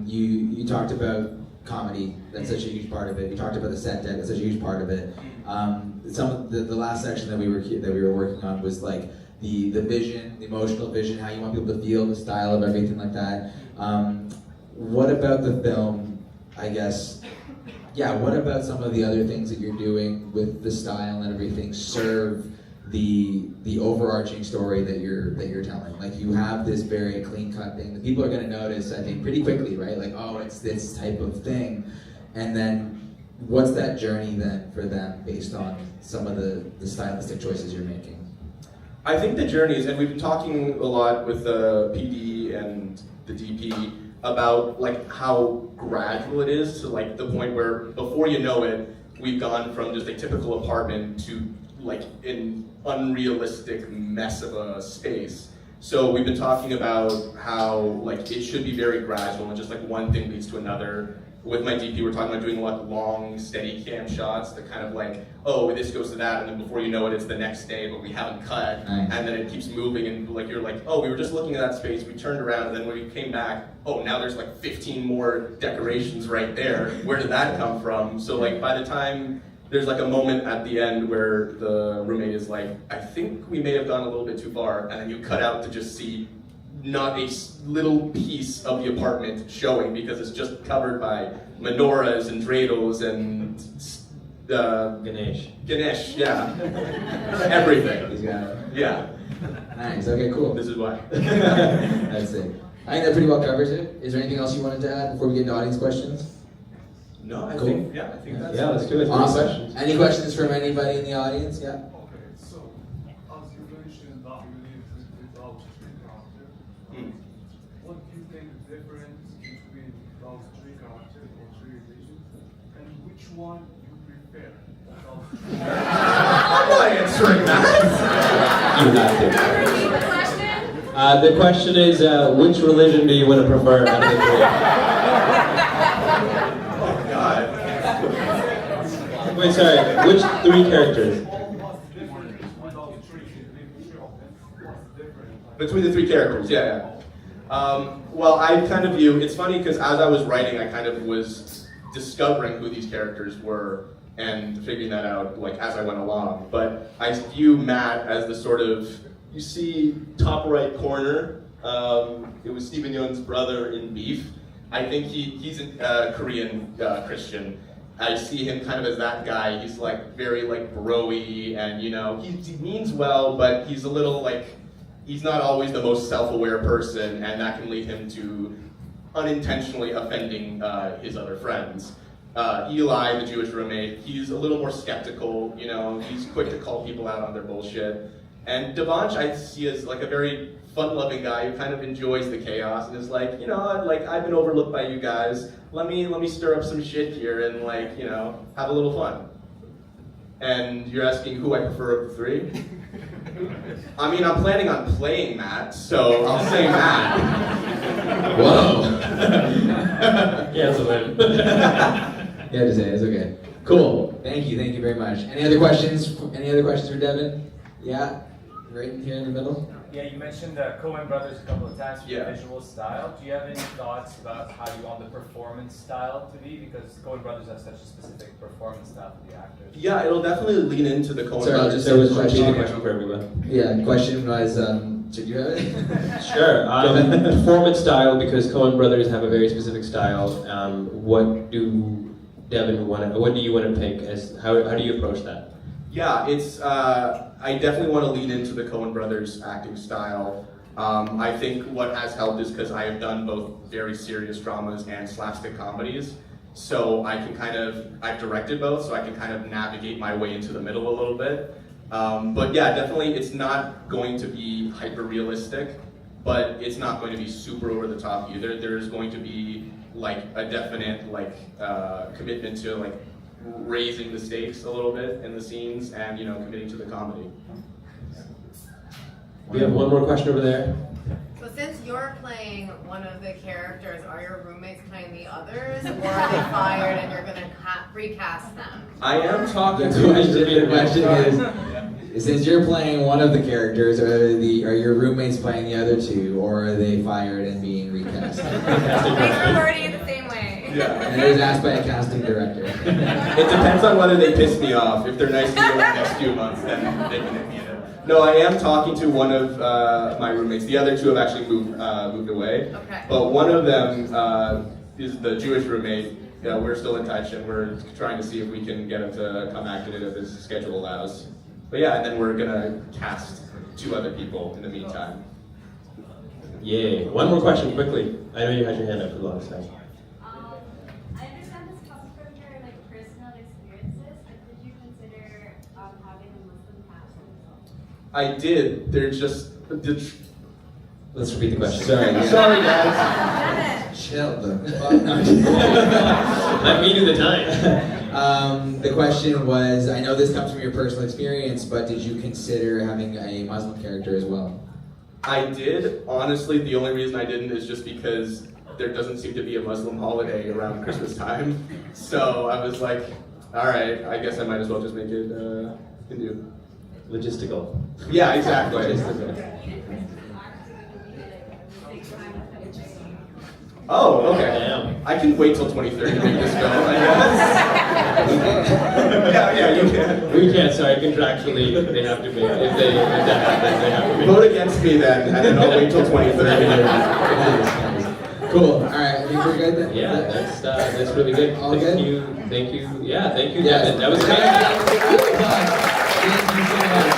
you talked about comedy, that's such a huge part of it. You talked about the set deck, that's such a huge part of it. Some of the last section that we were working on was like the vision, the emotional vision, how you want people to feel, the style of everything like that. What about the film, I guess, what about some of the other things that you're doing with the style and everything serve the overarching story that you're telling? Like, you have this very clean-cut thing that people are going to notice, I think, pretty quickly, right? Like, oh, it's this type of thing. And then what's that journey then for them based on some of the stylistic choices you're making? I think the journey is, and we've been talking a lot with the PD and the DP about like how gradual it is to like the point where before you know it, we've gone from just a typical apartment to like an unrealistic mess of a space. So we've been talking about how like it should be very gradual and just like one thing leads to another. With my DP, we're talking about doing like long, steady cam shots that kind of like, oh, this goes to that, and then before you know it, it's the next day, but we haven't cut, and then it keeps moving, and like you're like, oh, we were just looking at that space, we turned around, and then when we came back, oh, now there's like 15 more decorations right there. Where did that come from? So like by the time there's like a moment at the end where the roommate is like, I think we may have gone a little bit too far, and then you cut out to just see not a little piece of the apartment showing because it's just covered by menorahs and dreidels and Ganesh, yeah. Everything. He's got it. Yeah. Nice, okay, cool. This is why. That's it. I think that pretty well covers it. Is there anything else you wanted to add before we get into audience questions? No, I cool. think that's Yeah, let's do it. Awesome. Questions. Any questions from anybody in the audience? Yeah? Okay, so as you mentioned that you live without three characters, what do you think the difference between those three characters or three religions, and which one you prefer? I'm not answering that. You have to. The question is, which religion do you want to prefer out of the three? Oh God. Wait, sorry. Which three characters? Between the three characters, yeah. Well, I kind of view, it's funny because as I was writing, I kind of was discovering who these characters were and figuring that out like as I went along. But I view Matt as the sort of, you see top right corner, it was Stephen Yeun's brother in Beef. I think he's a Korean Christian. I see him kind of as that guy. He's like very like bro-y and he means well, but he's a little like, he's not always the most self-aware person, and that can lead him to unintentionally offending his other friends. Eli, the Jewish roommate, he's a little more skeptical, he's quick to call people out on their bullshit. And Devansh I see as like a very fun-loving guy who kind of enjoys the chaos and is like, I've been overlooked by you guys. Let me stir up some shit here and like, have a little fun. And you're asking who I prefer of the three? I mean, I'm planning on playing Matt, so I'll say Matt. Whoa. Yeah, it's a win. Yeah, just say it. It's okay. Cool. Thank you very much. Any other questions? Any other questions for Devin? Yeah, right here in the middle. Yeah, you mentioned the Coen Brothers a couple of times for the visual style. Do you have any thoughts about how you want the performance style to be? Because Coen Brothers have such a specific performance style for the actors. Yeah, it'll definitely lean into the Coen Sorry, Brothers. there was a question for everyone. Yeah, the question was, Did you have it? Sure. Performance style, because Coen Brothers have a very specific style. What do Devin what do you want to pick? How do you approach that? Yeah, it's I definitely want to lean into the Coen Brothers acting style. I think what has helped is because I have done both very serious dramas and slapstick comedies, so I can I've directed both, so I can kind of navigate my way into the middle a little bit. But yeah, definitely it's not going to be hyper-realistic, but it's not going to be super over the top either. There's going to be like a definite commitment to like raising the stakes a little bit in the scenes and committing to the comedy. We have one more question over there. So since you're playing one of the characters, are your roommates playing the others, or are they fired and you're gonna recast them? I am talking The question is, since you're playing one of the characters, are your roommates playing the other two, or are they fired and being recast? Thanks for wording it the same way. Yeah. And it was asked by a casting director. It depends on whether they piss me off. If they're nice to me over the next few months, then they can hit me in it. No, I am talking to one of my roommates. The other two have actually moved away. Okay. But one of them is the Jewish roommate. We're still in touch, and we're trying to see if we can get him to come act in it if his schedule allows. But yeah, and then we're gonna cast 2 other people in the meantime. Yay. One more question, quickly. I know you had your hand up for the longest time. I understand this comes from your personal experiences, but did you consider having a Muslim cast as well? I did. There's just Let's repeat the question. Sorry, yeah. Sorry, guys. Chill the Let me do the time. The question was, I know this comes from your personal experience, but did you consider having a Muslim character as well? I did. Honestly, the only reason I didn't is just because there doesn't seem to be a Muslim holiday around Christmas time. So I was like, all right, I guess I might as well just make it Hindu. Logistical. Yeah, exactly. Oh, okay. Damn. I can wait till 2030 to make this film, I guess. yeah, you can. We can't, sorry, contractually, they have to make it. If that happens, they have to make it. Vote against me then, and then I'll wait till 2030. Cool. All right, I think we're good then. Yeah, that's really good. All thank good? you. Yeah, thank you, Yes. Devin. That was great. Thank you so much.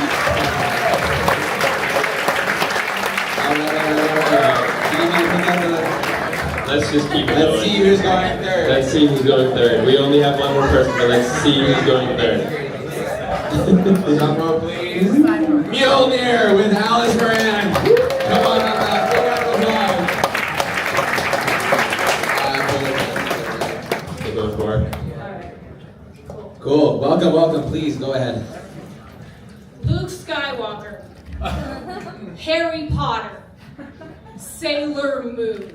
Let's just keep it Let's going. see who's going third. Let's see who's going third. We only have one more person, but let's see who's going third. Drum roll, please. Mjolnir with Alice Moran. Come on up, big applause. They go for it. Cool. Welcome. Please go ahead. Luke Skywalker, Harry Potter, Sailor Moon.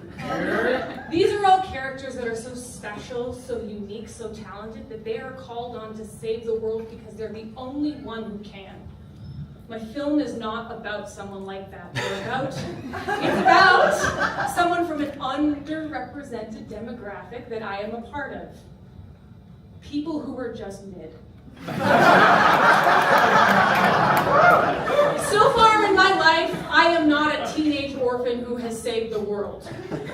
These are all characters that are so special, so unique, so talented, that they are called on to save the world because they're the only one who can. My film is not about someone like that. It's about someone from an underrepresented demographic that I am a part of. People who are just mid. So far in my life, I am not a teenage orphan who has saved the world.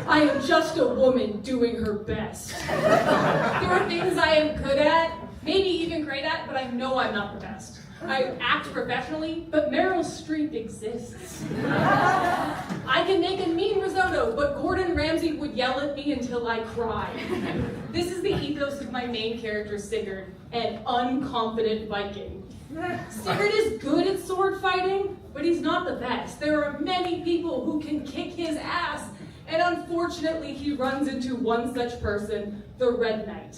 I am just a woman doing her best. There are things I am good at, maybe even great at, but I know I'm not the best. I act professionally, but Meryl Streep exists. I can make a mean risotto, but Gordon Ramsay would yell at me until I cried. This is the ethos of my main character, Sigurd, an unconfident Viking. Sigurd is good at sword fighting, but he's not the best. There are many people who can kick his ass, and unfortunately he runs into one such person, the Red Knight.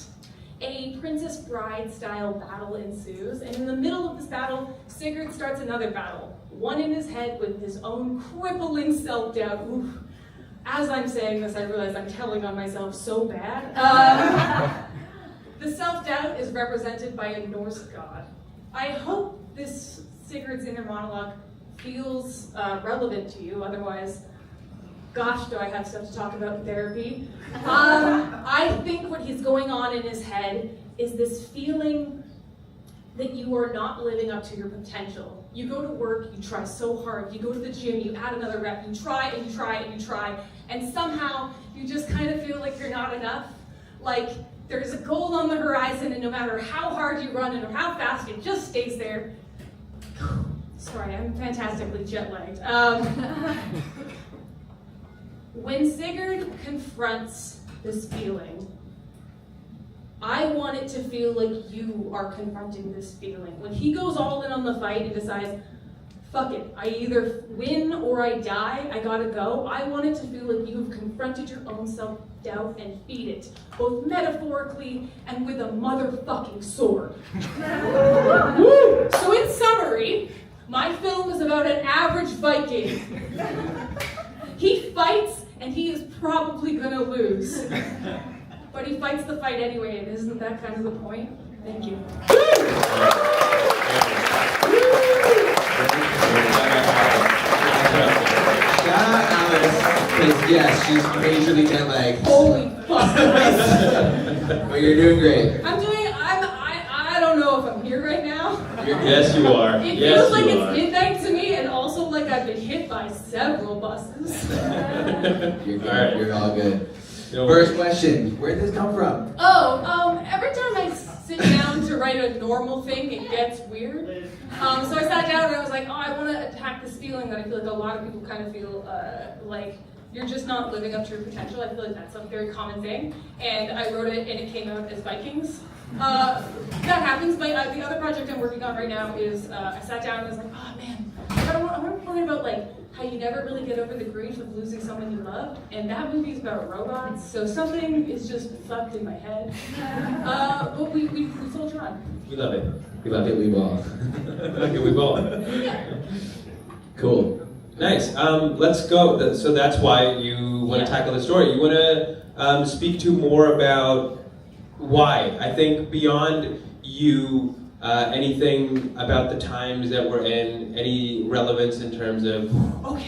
A Princess Bride style battle ensues, and in the middle of this battle, Sigurd starts another battle, one in his head with his own crippling self-doubt. Oof. As I'm saying this, I realize I'm telling on myself so bad. The self-doubt is represented by a Norse god. I hope this Sigurd's inner monologue feels relevant to you, otherwise, gosh, do I have stuff to talk about in therapy. I think what he's going on in his head is this feeling that you are not living up to your potential. You go to work, you try so hard, you go to the gym, you add another rep, you try and you try and you try, and somehow you just kind of feel like you're not enough. Like there's a goal on the horizon, and no matter how hard you run and or how fast, it just stays there. Sorry, I'm fantastically jet-lagged. When Sigurd confronts this feeling, I want it to feel like you are confronting this feeling. When he goes all in on the fight and decides, fuck it, I either win or I die, I gotta go, I want it to feel like you've confronted your own self-doubt and feed it, both metaphorically and with a motherfucking sword. So in summary, my film is about an average Viking. He fights and he is probably gonna lose. But he fights the fight anyway, and isn't that kind of the point? Thank you. Shout out Alice, because yes, she's majorly jet lagged. Holy fuck. But you're doing great. I don't know if I'm here right now. Yes, you are. It Yes, feels like you it's are. midnight to me, and also like I've been hit by several buses. You're good. You're all good. First question, where did this come from? Every time I sit down to write a normal thing, it gets weird. So I sat down and I was like, I want to attack this feeling that I feel like a lot of people kind of feel like you're just not living up to your potential. I feel like that's a very common thing. And I wrote it and it came out as Vikings. That happens, but the other project I'm working on right now is I sat down and I was like, oh man, I want to point about like how you never really get over the grief of losing someone you love, and that movie's about robots, so something is just fucked in my head. But we still try. We love it. We love it, we ball. Okay, we ball. Cool. Nice. Let's go. So that's why you want to tackle the story. You want to speak to more about why. I think beyond you, anything about the times that we're in, any relevance in terms of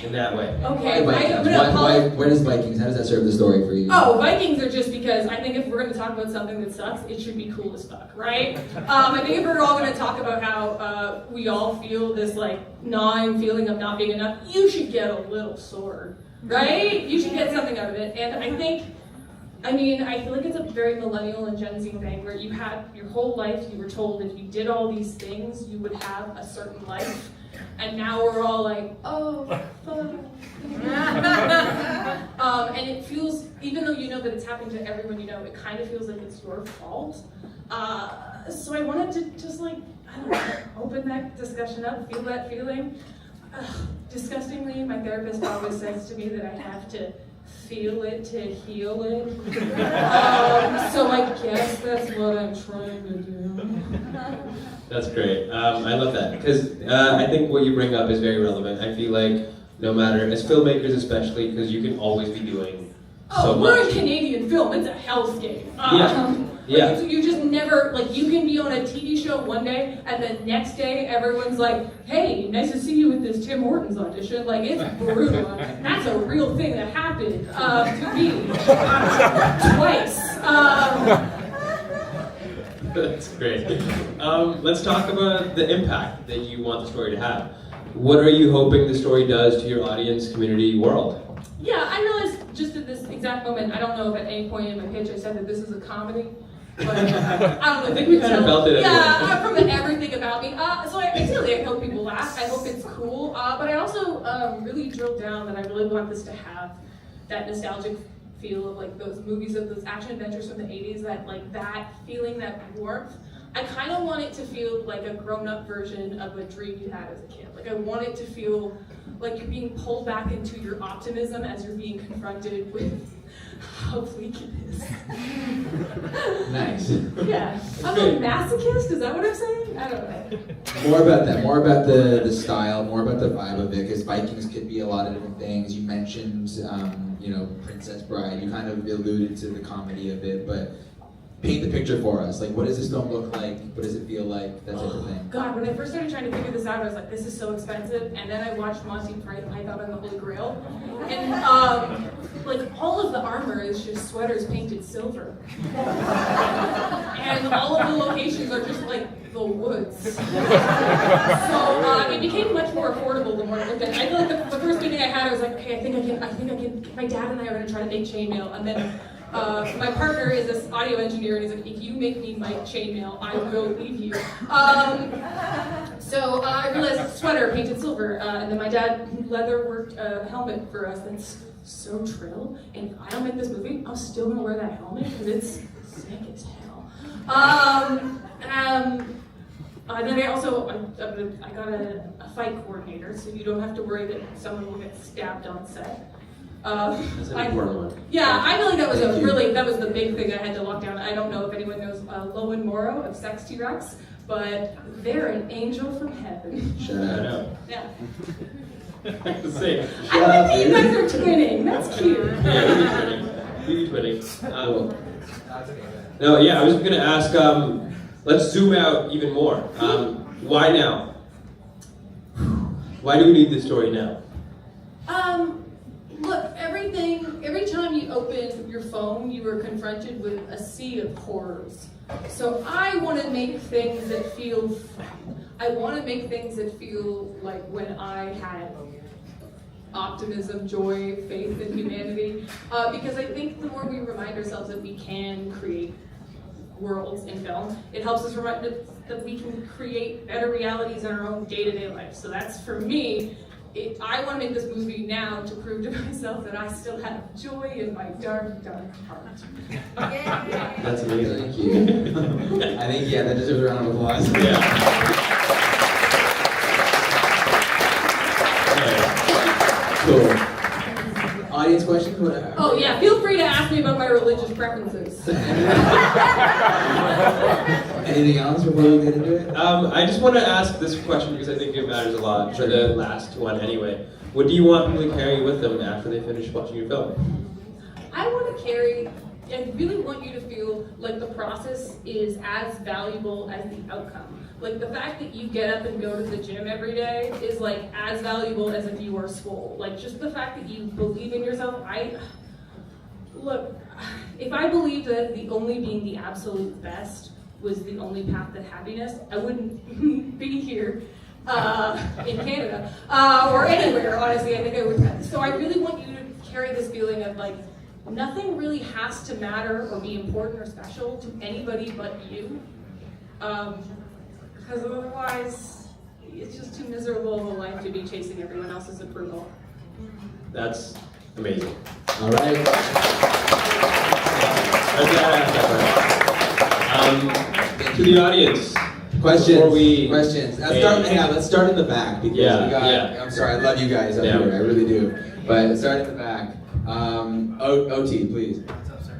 in that way. Okay, Where does Vikings? How does that serve the story for you? Vikings are just because I think if we're going to talk about something that sucks, it should be cool as fuck, right? I think if we're all going to talk about how we all feel this like gnawing feeling of not being enough, you should get a little sword, right? You should get something out of it. And I feel like it's a very millennial and Gen Z thing where you had your whole life, you were told if you did all these things, you would have a certain life. And now we're all like, oh, fuck. And it feels, even though you know that it's happening to everyone you know, it kind of feels like it's your fault. So I wanted to just like, I don't know, open that discussion up, feel that feeling. Disgustingly, my therapist always says to me that I have to feel it to heal it. So I guess that's what I'm trying to do. That's great. I love that because I think what you bring up is very relevant. I feel like no matter, as filmmakers especially, because you can always be doing so we're much. in Canadian film, it's a hell's game. Yeah. You just never, like, you can be on a TV show one day, and the next day everyone's like, hey, nice to see you with this Tim Hortons audition. Like, it's brutal. That's a real thing that happened to me twice. That's great. Let's talk about the impact that you want the story to have. What are you hoping the story does to your audience, community, world? Yeah, I realized just at this exact moment, I don't know if at any point in my pitch I said that this is a comedy. But I don't know, I think we kind of felt it. Yeah, from everything about me. So I hope people laugh. I hope it's cool. But I also really drilled down that I really want this to have that nostalgic feel of like those movies of those action adventures from the 80s, that feeling, that warmth. I kind of want it to feel like a grown-up version of a dream you had as a kid. Like I want it to feel like you're being pulled back into your optimism as you're being confronted with how bleak it is. Nice. Yeah. I'm a masochist? Is that what I'm saying? I don't know. More about that, more about the style, more about the vibe of it, because Vikings could be a lot of different things. You mentioned, Princess Bride. You kind of alluded to the comedy of it, but paint the picture for us. Like, what does this film look like? What does it feel like? That type of thing. God, when I first started trying to figure this out, I was like, this is so expensive. And then I watched Monty Python and the Holy Grail. And, all of the armor is just sweaters painted silver. And all of the locations are just, the woods. So it became much more affordable the more I looked at it. I feel like the first meeting I had, I was like, okay, I think I can. My dad and I are going to try to make chainmail, and then my partner is this audio engineer, and he's like, if you make me my chainmail, I will leave you. So I realized sweater painted silver, and then my dad leather worked a helmet for us that's so trill. And if I don't make this movie, I'm still gonna wear that helmet because it's sick as hell. And then I got a fight coordinator, so you don't have to worry that someone will get stabbed on set. That's an important one. Yeah, I feel like that was the big thing I had to lock down. I don't know if anyone knows Lowen Morrow of Sex T-Rex, but they're an angel from heaven. Shout out. Yeah. Say, I like that you guys are twinning. That's cute. Yeah, we twinning. No, yeah, I was gonna ask. Let's zoom out even more. Why now? Why do we need this story now? Look, every time you open your phone, you are confronted with a sea of horrors. So I want to make things that feel fun. I want to make things that feel like when I had optimism, joy, faith in humanity. Because I think the more we remind ourselves that we can create worlds in film, it helps us remind us that we can create better realities in our own day-to-day life. So that's, for me, I want to make this movie now to prove to myself that I still have joy in my dark, dark heart. That's amazing. Thank you. I think, that deserves a round of applause. Cool. Audience questions? Oh yeah, feel free to ask me about my religious preferences. Anything else before we get into it? I just want to ask this question because I think it matters a lot for the last one anyway. What do you want people to carry with them after they finish watching your film? I really want you to feel like the process is as valuable as the outcome. Like the fact that you get up and go to the gym every day is like as valuable as if you were swole. Like just the fact that you believe in yourself. If I believed that the only being the absolute best was the only path to happiness, I wouldn't be here in Canada or anywhere, honestly. I think I would. So I really want you to carry this feeling of like, nothing really has to matter or be important or special to anybody but you. Because otherwise, it's just too miserable of a life to be chasing everyone else's approval. That's amazing. All right. To the audience. Questions. Let's start in the back because I'm sorry, I love you guys up here, I really do. But start in the back. OT, please. What's up, sir?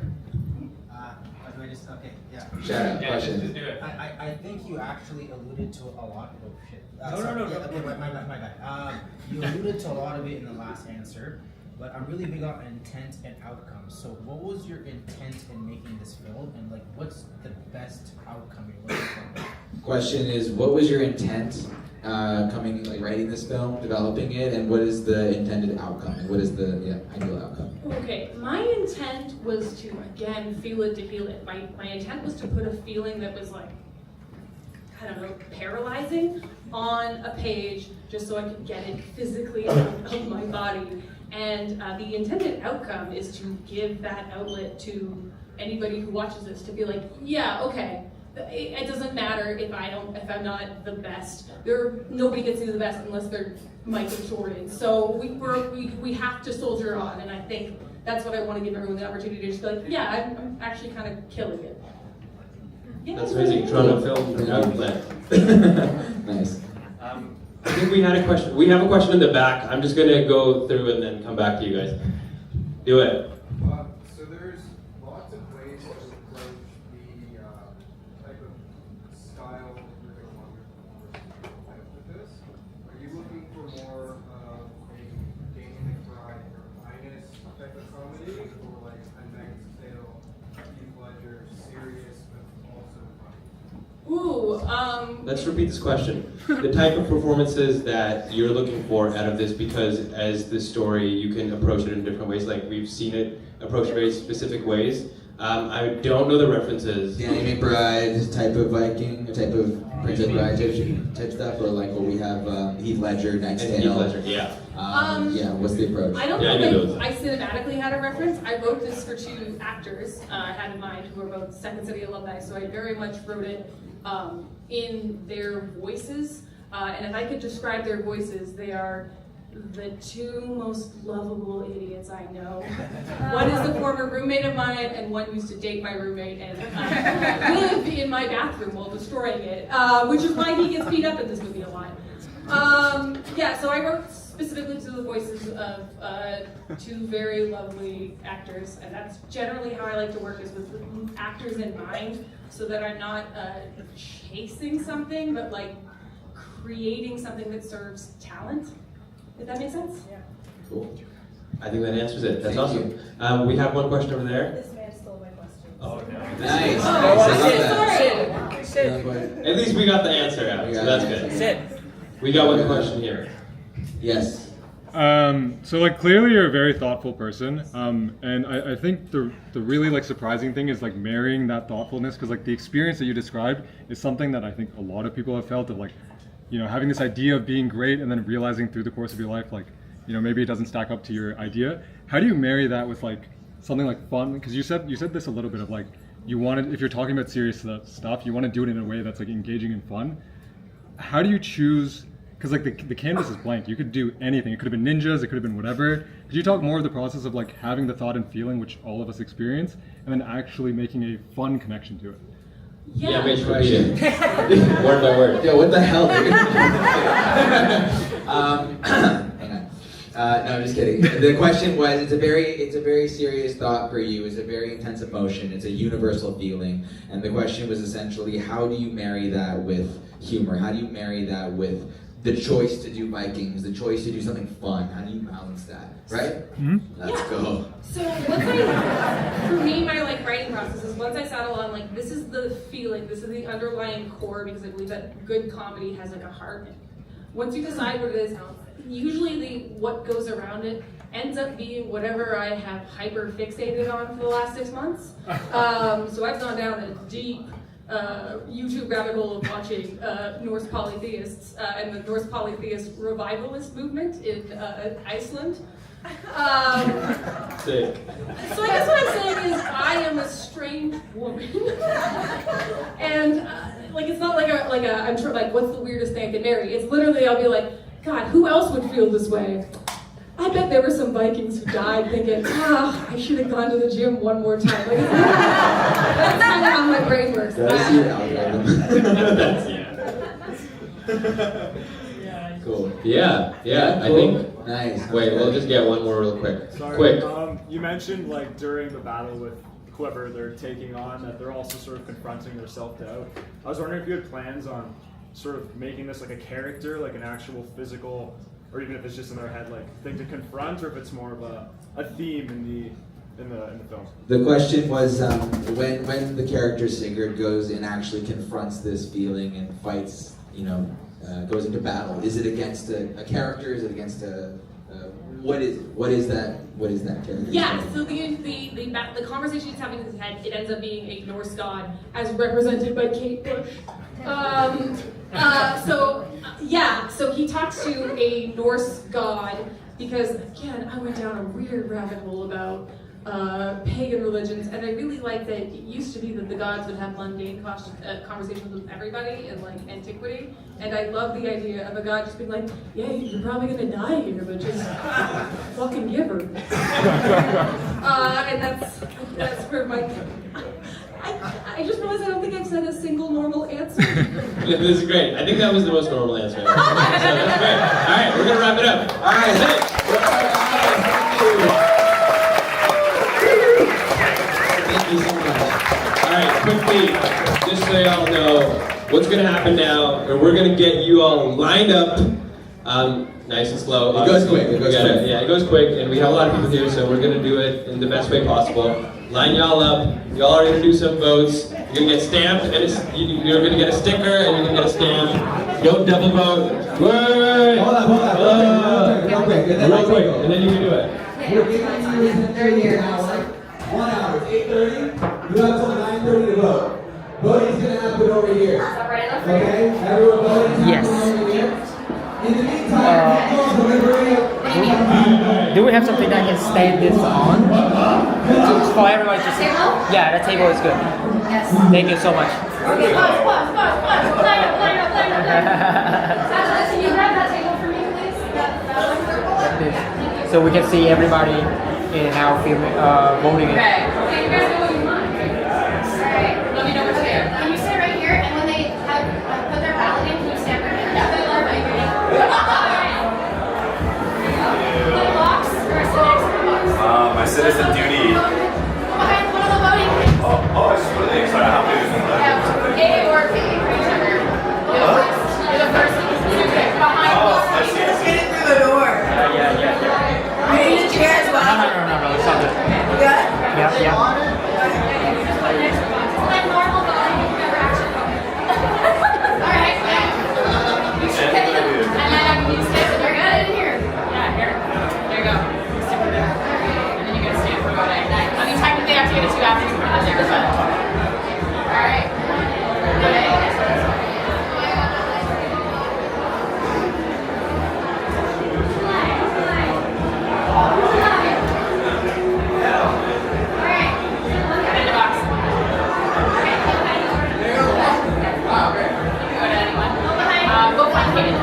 Shout out. Question. Just do it. I think you actually alluded to a lot. Oh shit. No. Okay, my bad. You alluded to a lot of it in the last answer, but I'm really big on intent and outcome. So, what was your intent in making this film, and like, what's the best outcome you're looking for? Question is, what was your intent writing this film, developing it, and what is the intended outcome? And what is the ideal outcome? Okay, my intent was to, again, feel it to heal it. My intent was to put a feeling that was like, I don't know, paralyzing on a page just so I could get it physically out of my body. And the intended outcome is to give that outlet to anybody who watches this to be like, yeah, okay, it doesn't matter if I'm not the best. Nobody gets to be the best unless they're Mike and Jordan. So we have to soldier on, and I think that's what I want to give everyone the opportunity to just be like, yeah, I'm actually kind of killing it. Yeah. That's amazing. Toronto Film Outlet. Nice. I think we had a question. We have a question in the back. I'm just gonna go through and then come back to you guys. Do it. So there's lots of ways to approach the type of style you're going to want with this. Are you looking for more of a Danny McBride or Linus type of comedy, or like a Megan Thale, Heath Ledger, serious but also funny? Let's repeat this question. The type of performances that you're looking for out of this, because as this story, you can approach it in different ways. Like we've seen it approached in very specific ways. I don't know the references. Danny McBride, type of Viking, a type of Princess Bride type stuff, or like what we have Heath Ledger, Knight's And Tale. Heath Ledger, yeah. Yeah, what's the approach? I don't Yeah, I think knew like, I cinematically had a reference. I wrote this for two actors I had in mind who were both Second City alumni, so I very much wrote it in their voices. And if I could describe their voices, they are the two most lovable idiots I know. One is the former roommate of mine, and one used to date my roommate and live in my bathroom while destroying it, which is why he gets beat up in this movie a lot. Yeah, so I wrote specifically to the voices of two very lovely actors, and that's generally how I like to work, is with actors in mind, so that I'm not chasing something, but like creating something that serves talent. Did that make sense? Yeah. Cool. I think that answers it. That's awesome. We have one question over there. This man stole my question. Oh, okay. Nice. At least we got the answer out, so that's good. We got one question here. Yes. So like clearly you're a very thoughtful person, and I think the really like surprising thing is like marrying that thoughtfulness, because like the experience that you described is something that I think a lot of people have felt, of like, you know, having this idea of being great and then realizing through the course of your life, like, you know, maybe it doesn't stack up to your idea. How do you marry that with like something like fun? Because you said this a little bit of like, you wanted, if you're talking about serious stuff, you want to do it in a way that's like engaging and fun. How do you choose? Because like the canvas is blank. You could do anything. It could have been ninjas. It could have been whatever. Could you talk more of the process of like having the thought and feeling, which all of us experience, and then actually making a fun connection to it? Yeah, Mitch, question. Word by word. Yo, what the hell, dude? Hang on. No, I'm just kidding. The question was, it's a very serious thought for you. It's a very intense emotion. It's a universal feeling. And the question was essentially, how do you marry that with humor? How do you marry that with the choice to do Vikings, the choice to do something fun? How do you balance that, right? Mm-hmm. Let's go. So for me, my like writing process is, once I settle on like, this is the feeling, this is the underlying core, because I believe that good comedy has like a heart. Once you decide what it is, usually what goes around it ends up being whatever I have hyper fixated on for the last 6 months. So I've gone down a deep YouTube rabbit hole of watching Norse polytheists and the Norse polytheist revivalist movement in Iceland. Sick. So I guess what I'm saying is, I am a strange woman, and like it's not like I'm sure like what's the weirdest thing I could marry. It's literally I'll be like, God, who else would feel this way? I bet there were some Vikings who died thinking, I should have gone to the gym one more time. Like, that's kind of how my brain works. That's your algorithm. Cool. Yeah, I think. Nice. Wait, we'll just get one more real quick. Sorry, Quick. You mentioned like during the battle with whoever they're taking on that they're also sort of confronting their self-doubt. I was wondering if you had plans on sort of making this like a character, like an actual physical, or even if it's just in their head, like thing to confront, or if it's more of a theme in the film. The question was when the character Sigurd goes and actually confronts this feeling and fights, you know, goes into battle. Is it against a character? Is it against what is that character? Yeah, so the conversation he's having in his head, it ends up being a Norse god as represented by Kate Bush. So he talks to a Norse god because, again, I went down a weird rabbit hole about pagan religions, and I really like that it used to be that the gods would have mundane conversations with everybody in like antiquity, and I love the idea of a god just being like, yeah, you're probably gonna die here, but just fucking give her. And that's where my I just realized I don't think I've said a single normal answer. This is great. I think that was the most normal answer. So that's great. All right, we're gonna wrap it up. All right, thank you so much. All right, quickly, just so y'all know, what's gonna happen now, and we're gonna get you all lined up. Nice and slow. It goes quick. Yeah, it goes quick, and we have a lot of people here, so we're gonna do it in the best way possible. Line y'all up. Y'all are gonna do some votes. You're gonna get stamped, and you're gonna get a sticker, and you're gonna get a stamp. Don't double vote. Wait. Hold on. Real quick. Real quick, and then you can do it. We're giving you an hour. 1 hour. It's 8:30. You have till 9:30 to vote. Voting's gonna happen over here. Okay, everyone voting? Yes. In the meantime, Do we have something that can stand this on? For everybody to see. Yeah, that table is good. Yes. Thank you so much. Okay, pause. Line up. Can you grab that table for me, please? So we can see everybody in our film voting. Okay, you guys know what you want. Alright, let me know what to do. Can you sit right here, and when they have put their ballot in, can you stand right here? Yeah. Little box, or sit next to the box? My citizen duty. Behind one of the voting things. Oh, it's really exciting. How big is it? A or B, whichever. You're the first behind Oh, I see. Get it through the door. Yeah. You need a chair as well. No, it's all good. You good? Yeah. Like normal voting, you've never actually voted. Alright, you should hit them. And then you stay, you're good in here. Yeah, here. There you go. Stick with it. And then you gotta stand for voting. I mean, technically I have to get it to you after you put it in there, but. Alright. Okay. Go find Katie. No,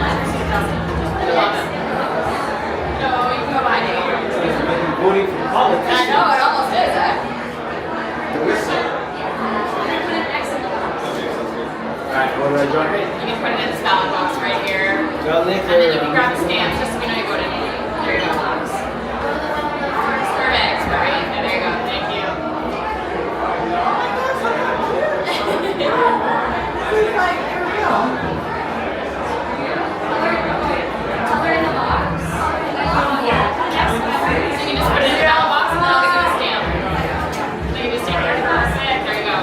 you can go behind me. I know, it almost is, eh? Put it next to the box. Alright, what do I join? You can put it in this ballot box right here. And then you can grab the stamps just so we know you voted. There you go. Perfect. Right. There you go. Thank you. Color in the box. Yes. So you can just put it in the ballot box and then I'll give you a stamp. So you can just take it. Perfect. There you go.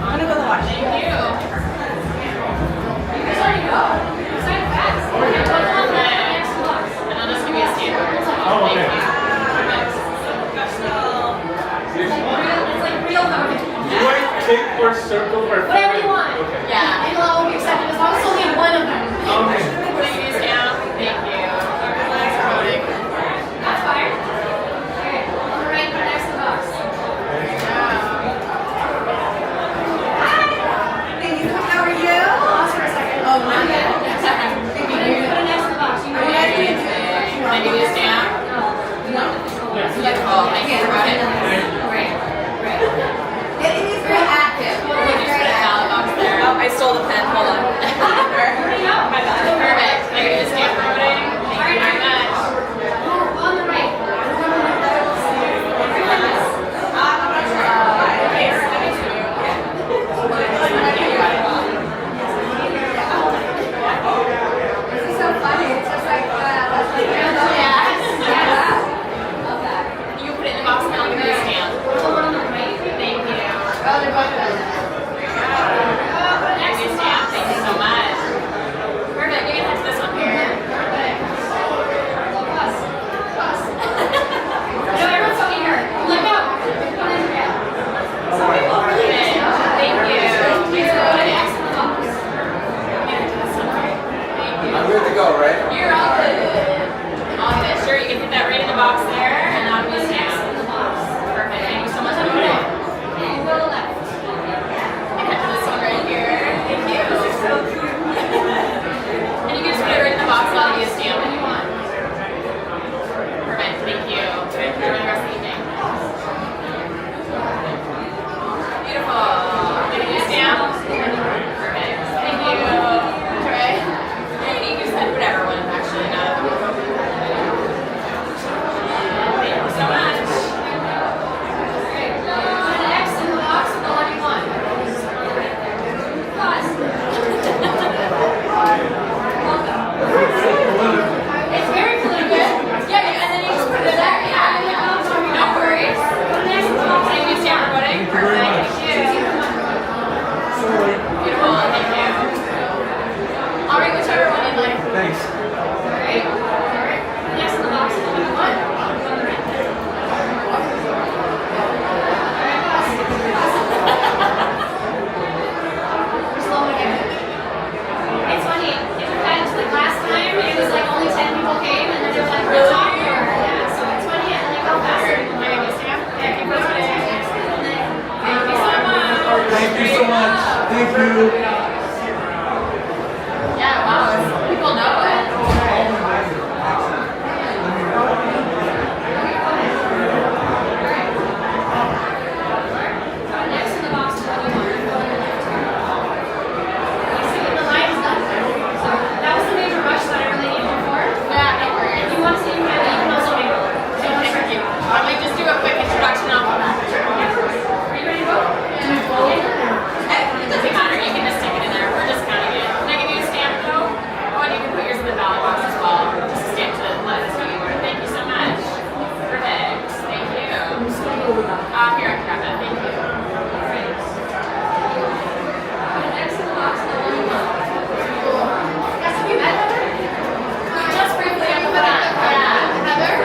I'm gonna go to the wash. Thank you. You guys already go. You signed fast. Okay, put it on the next box. And I'll just give you a stamp. Oh, okay. Thank you. Perfect. It's like real voting. Do I tick or circle or Whatever you want. Okay. Yeah, and all will be accepted as long as only one of them. Okay. Thank you, Sam. Thank you. Thanks for voting. That's fine. Okay, on the right, put next to the box. There you go. Can you come over here? Pause for a second. Oh, not yet. Thank you. Put it next to the box. You ready? Can I give you a stamp? No. Oh, thank you for voting. Great. It is very active. Oh, I stole the pen. Hold on. Perfect. I get a stamp for voting. Thank you very much. On the right. This is so funny. It's just like, yeah. You can put it in the box and I'll give you a Thank you. Yeah, wow, people know it. Next in the box is what you want. The light is done. So that was the major rush that I really needed before. Yeah, don't worry. If you want to see my you can also make it. Okay, thank you. I might just do a quick introduction off of that. Are you ready to go? It doesn't matter. You can just stick it in there. We're just counting it. Can I give you a stamp though? Oh, and you can put yours in the ballot box as well. Just a stamp to let us know you were. Thank you so much. Perfect. Thank you. Here, I can grab that. Thank you. All right. Next in the box, the one you want. Yes, have you met Heather? Just briefly, I put that. Yeah. Heather?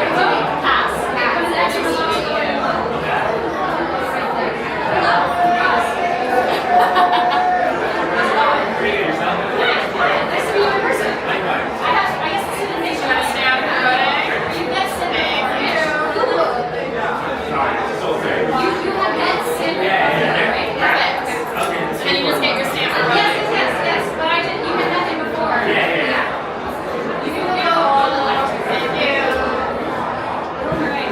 Pass. Nice to meet you. Nice to meet you in person. I guess this is the thing. You got a stamp for voting? You get civic. You have met civic. Right? Perfect. And you just get your stamp for voting? Yes. But I didn't. You had nothing before. Yeah. You can go all the way. Thank you. All right.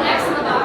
Next in the box.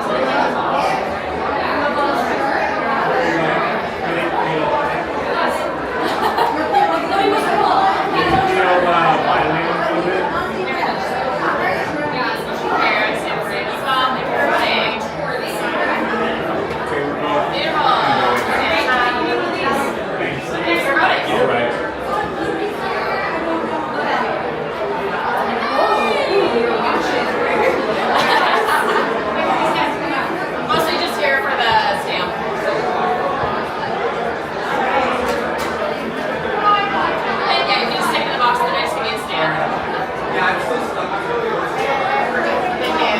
Mostly just here for the stamp. And yeah, you can just stick it in the box and then just give me a stamp. Yeah, I'm still stuck. Thank you.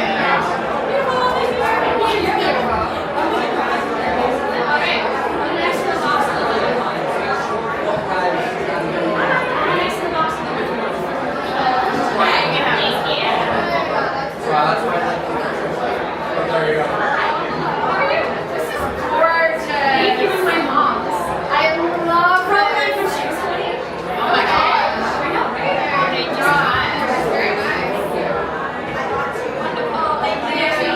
Okay, next in the box is the one you want. Next in the box is the one you want. Yeah, you can have it. Wow, that's right. There you go. This is gorgeous. Thank you for my mom's. I love it. Oh my gosh. Thank you so much. Very nice. Wonderful. Thank you. Thank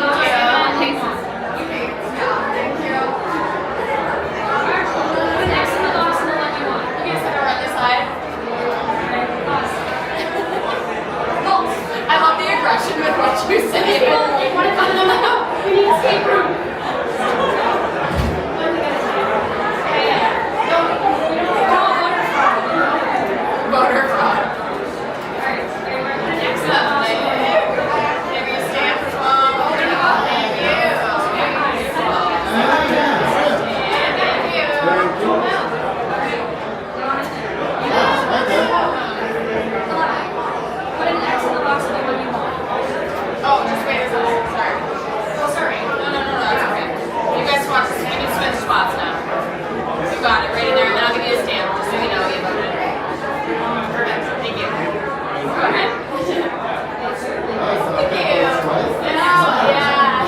you. Thank you. Next in the box is the one you want. You guys have it on this side. I love the aggression with what you say. We need escape room. Voter fraud. Next up, give me a stamp as well. Thank you. Put it next in the box of the one you want. Oh, just wait a second. Sorry. Oh, sorry. No, that's okay. You guys watch this. You can switch spots now. You got it right in there, and then I'll give you a stamp just so you know you voted. Perfect. Thank you. Go ahead. Thank you. Yeah.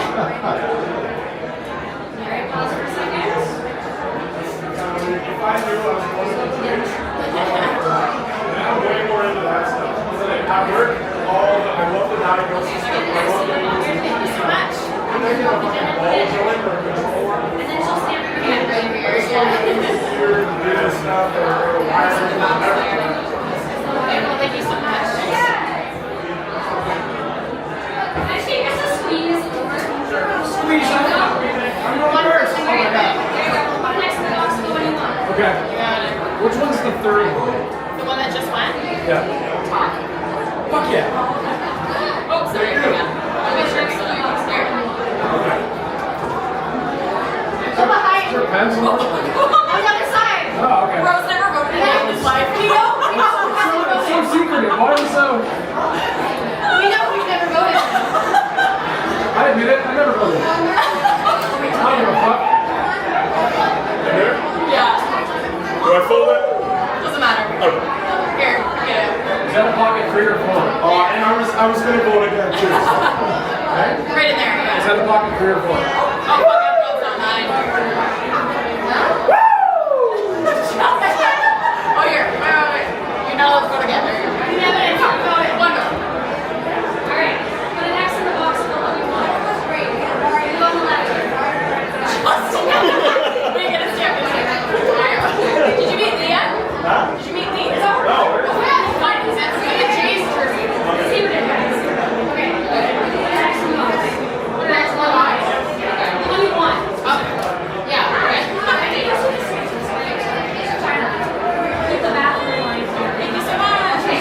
All right, pause for a second. If I knew I was going to I'm way more into that stuff. I work I love the diagnosis stuff. I love the Thank you so much. ball joint or control. And then she'll stand her hand right here. Weird data stuff or wiring or whatever. Well, thank you so much. Actually, you guys just squeeze over. Squeeze over. I'm going One first. person, there you go. There you go. One next to the box of the one you want. Okay. You got it. Which one's the third one? The one that just went? Yeah. Top. Fuck yeah. Oh, sorry. Here we go. I'll make sure it's still there. Okay. Go behind. Is there a pencil? On the other side. Oh, okay. Bro's never voted in his life. You know? It's so secretive. Why is it so? We know we've never voted. I admit it. I never voted. I don't give a fuck. Here? Yeah. Do I fold it? Doesn't matter. Okay. Here, get it. Is that a pocket 3 or 4? Oh, and I was gonna vote again too. Right? Right in there, yeah. Is that a pocket 3 or 4? Oh, fuck, that's not mine. Oh, here. Wait. You know, let's go together. Wonderful. All right. For the next in the box, what do you want? Great. You go on the left. We get a step. Did you meet Leah? Huh? Did you meet Leah? No. Fine. That's good. Jay's turn. See what it does. Okay. Next in the box. What next in the box? What do you want? Yeah. Okay. Keep the bathroom line here. Thank you so much.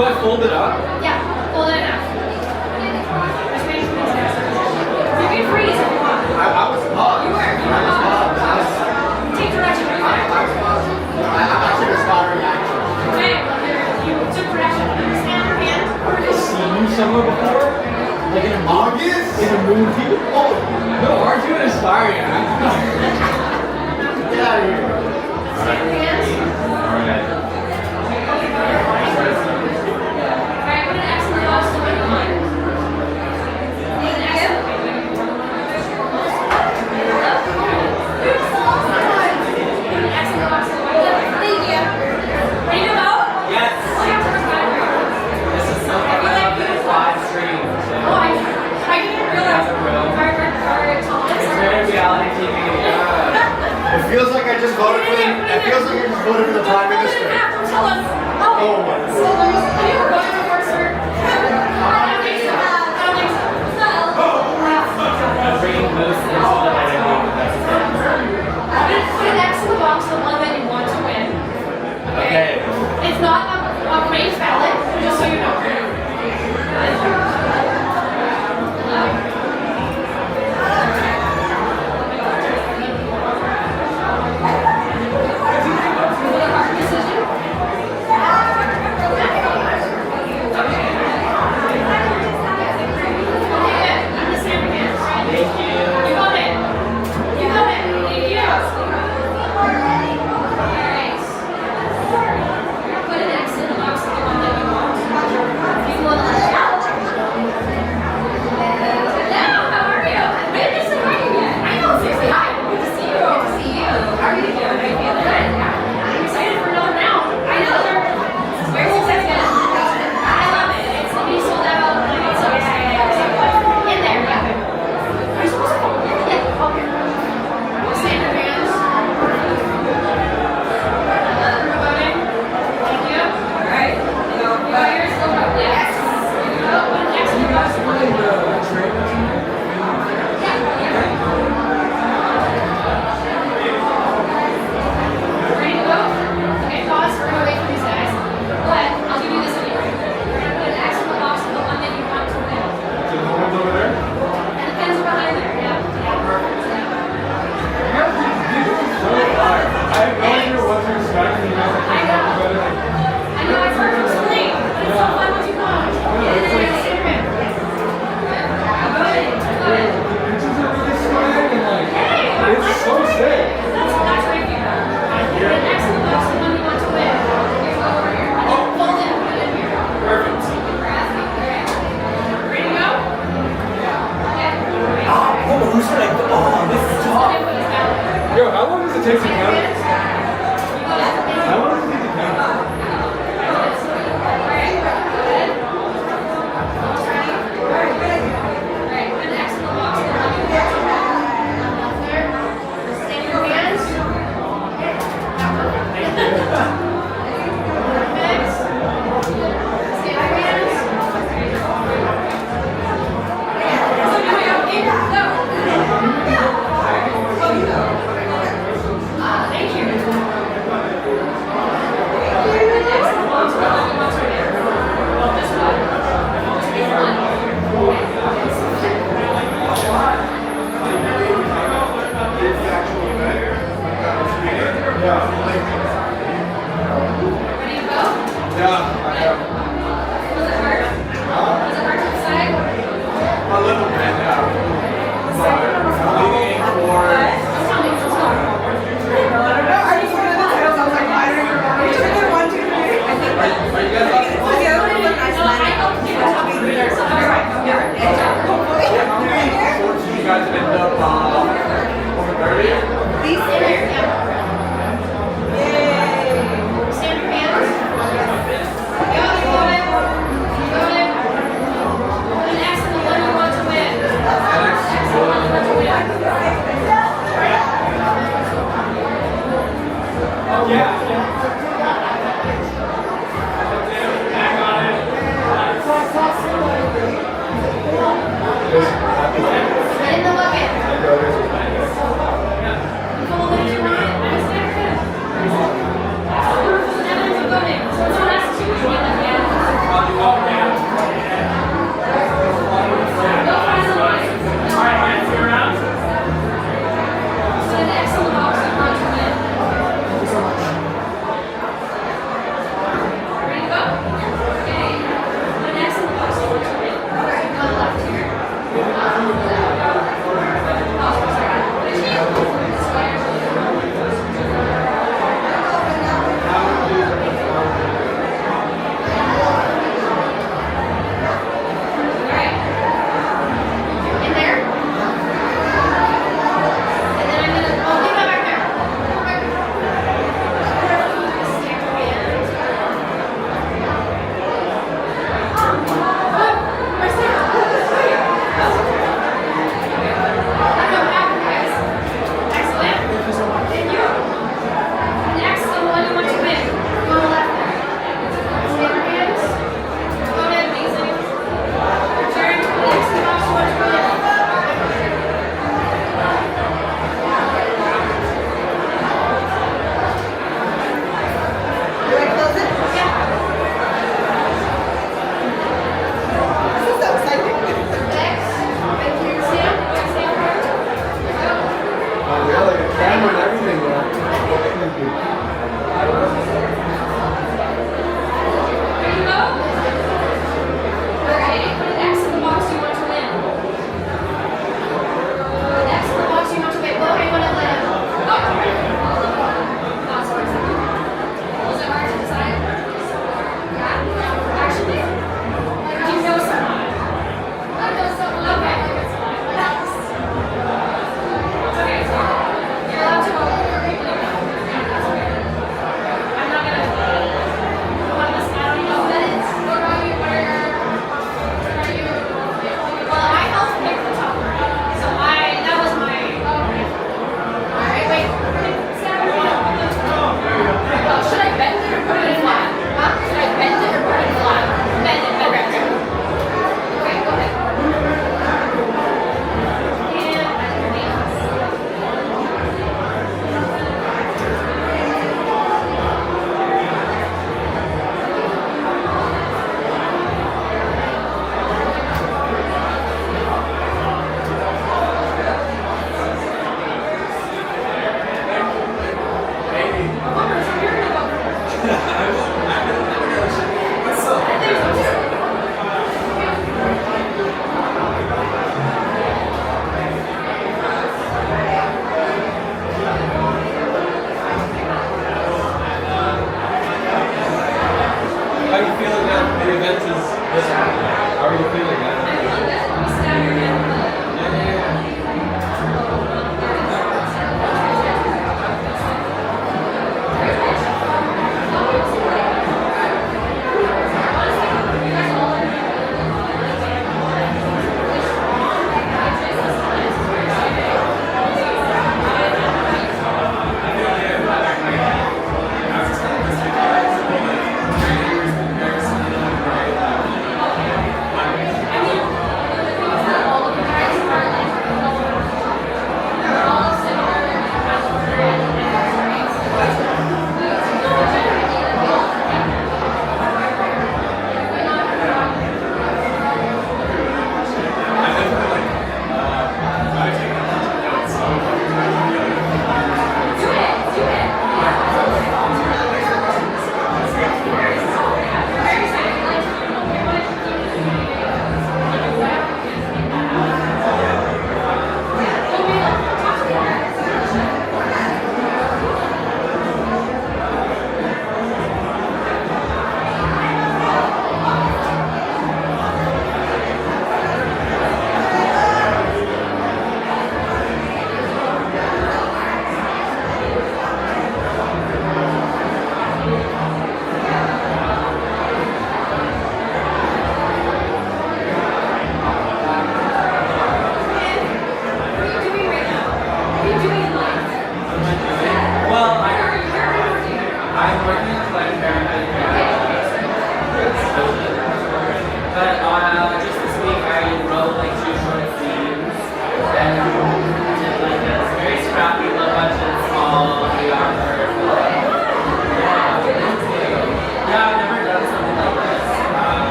Do I fold it up? Yeah, fold it in half. Just make sure it's nice. You can freeze if you want. I was paused. You were paused. Take direction. I'm actually respiring actually. Okay, you took direction. Stand your hand. I've seen you somewhere before. Like in a movie? In a movie? Oh, no, aren't you an aspiring actor? Get out of here. Stand your hands. Alright. Alright, put an X in the box to what you want. Put an X. Put an X in the box to what you want. Thank you. Ready to vote? Yes. This is so fun. I love this live stream. Oh, I didn't realize our Thomas. It's very reality TV. It feels like I just voted for the. It feels like I just voted for the prime minister. Tell us. Oh my. So, have you ever voted before, sir? I don't think so. I don't think so. Bringing moose into the Put an X in the box, the one that you want to win. Okay. It's not a range ballot, just so you know.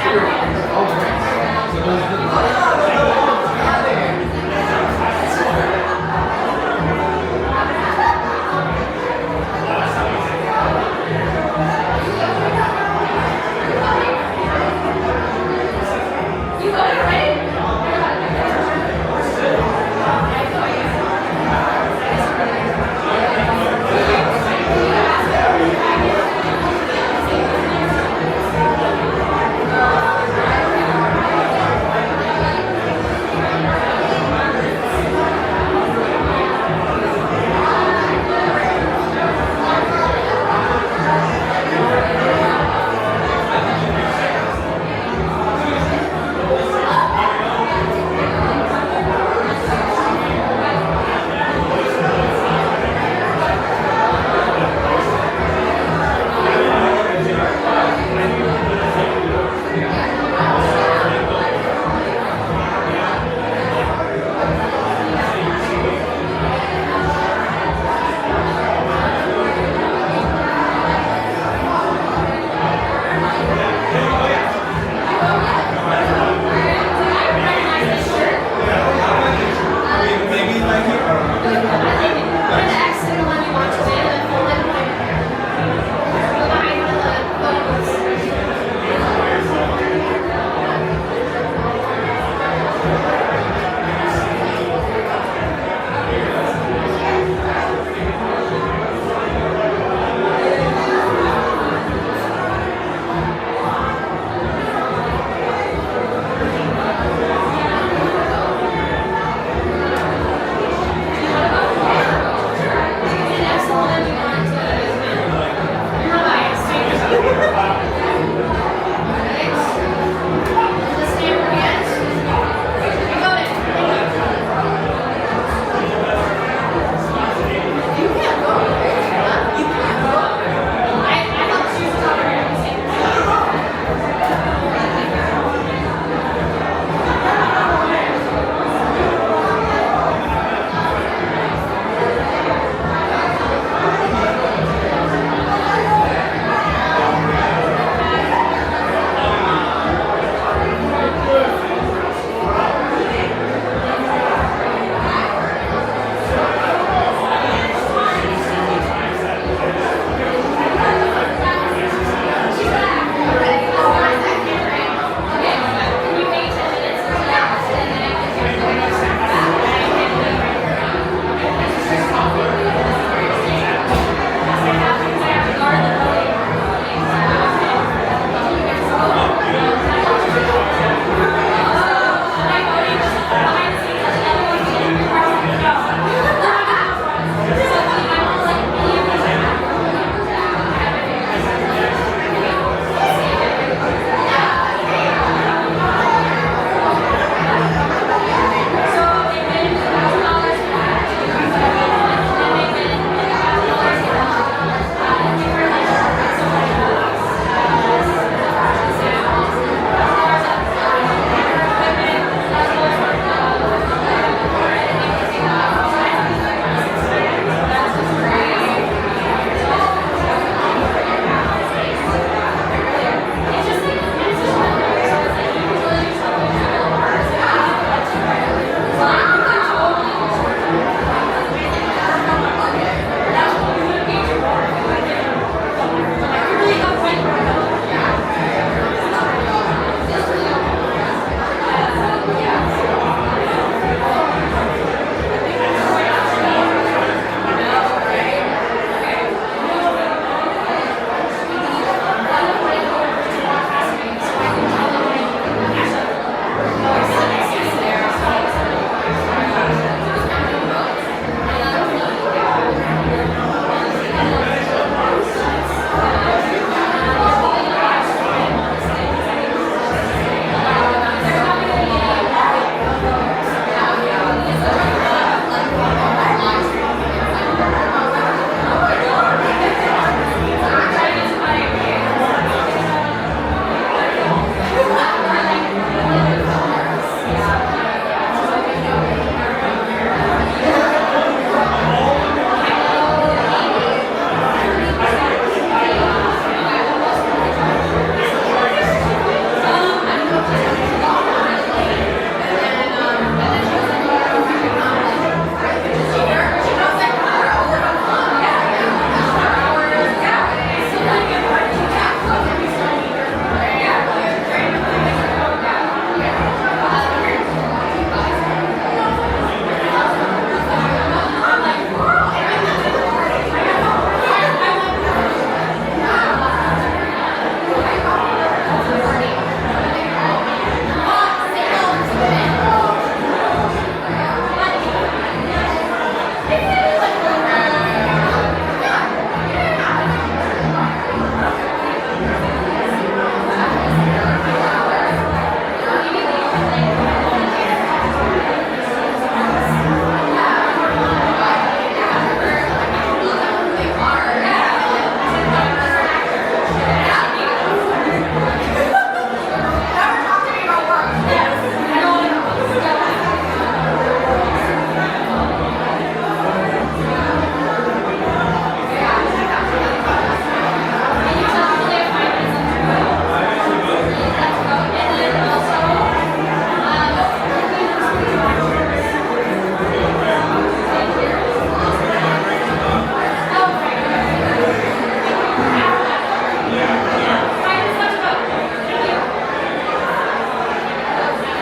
You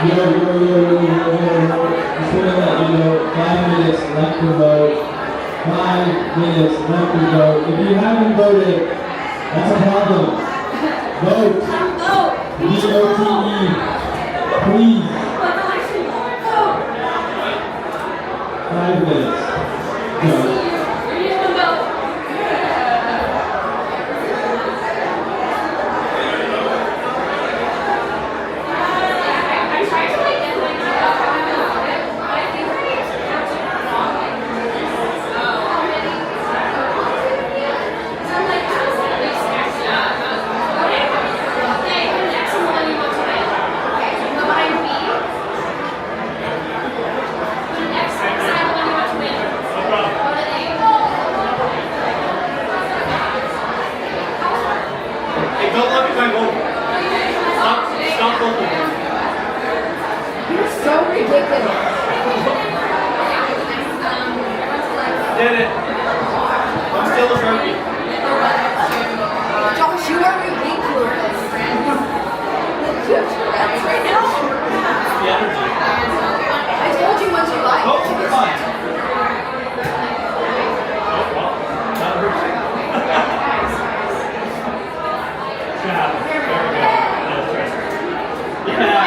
Just want to let you know, 5 minutes left to vote. 5 minutes left to vote. If you haven't voted, that's a problem. Vote. V-O-T-E. Please. 5 minutes. Go. Hey, don't look at my vote. Stop voting. You're so ridiculous. Did it. I'm still a Sharpie. Josh, you are ridiculous. Do you have Tourette's right now? The energy. I told you what you like. Oh, come on. Oh, well, that hurts. Yeah, there we go. That's right. Yeah.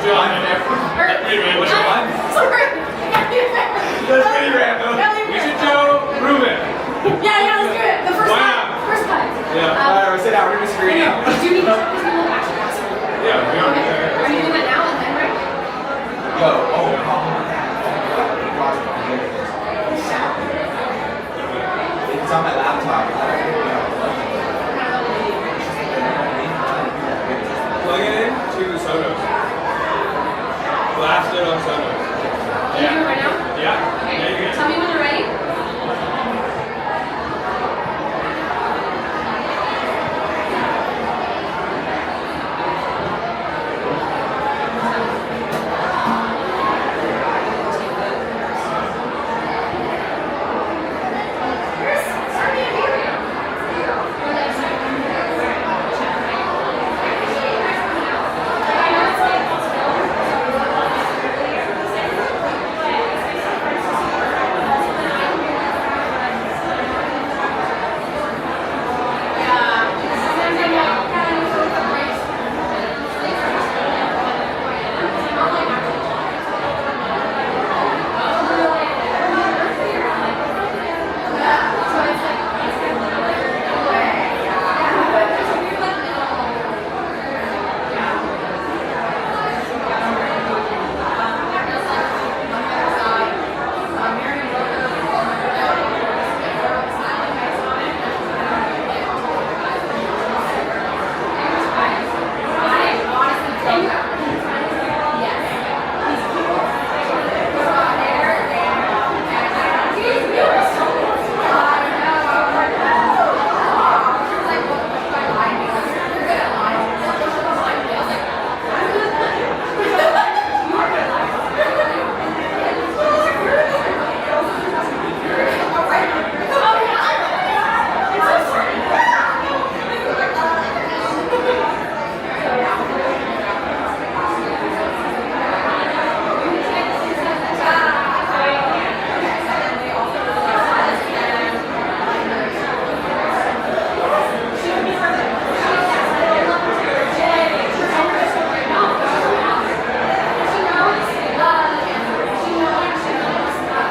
That's pretty random. Sorry. That's pretty random. We should show Ruben. Yeah, let's do it. The first cut. First cut. Yeah. Alright, sit down. We're gonna be screening. Do you need to show this little action? Yeah, we are. Are you doing that now and then, right? Yo, it's on my laptop. Plug it in to the Sonos. Blast it on Sonos.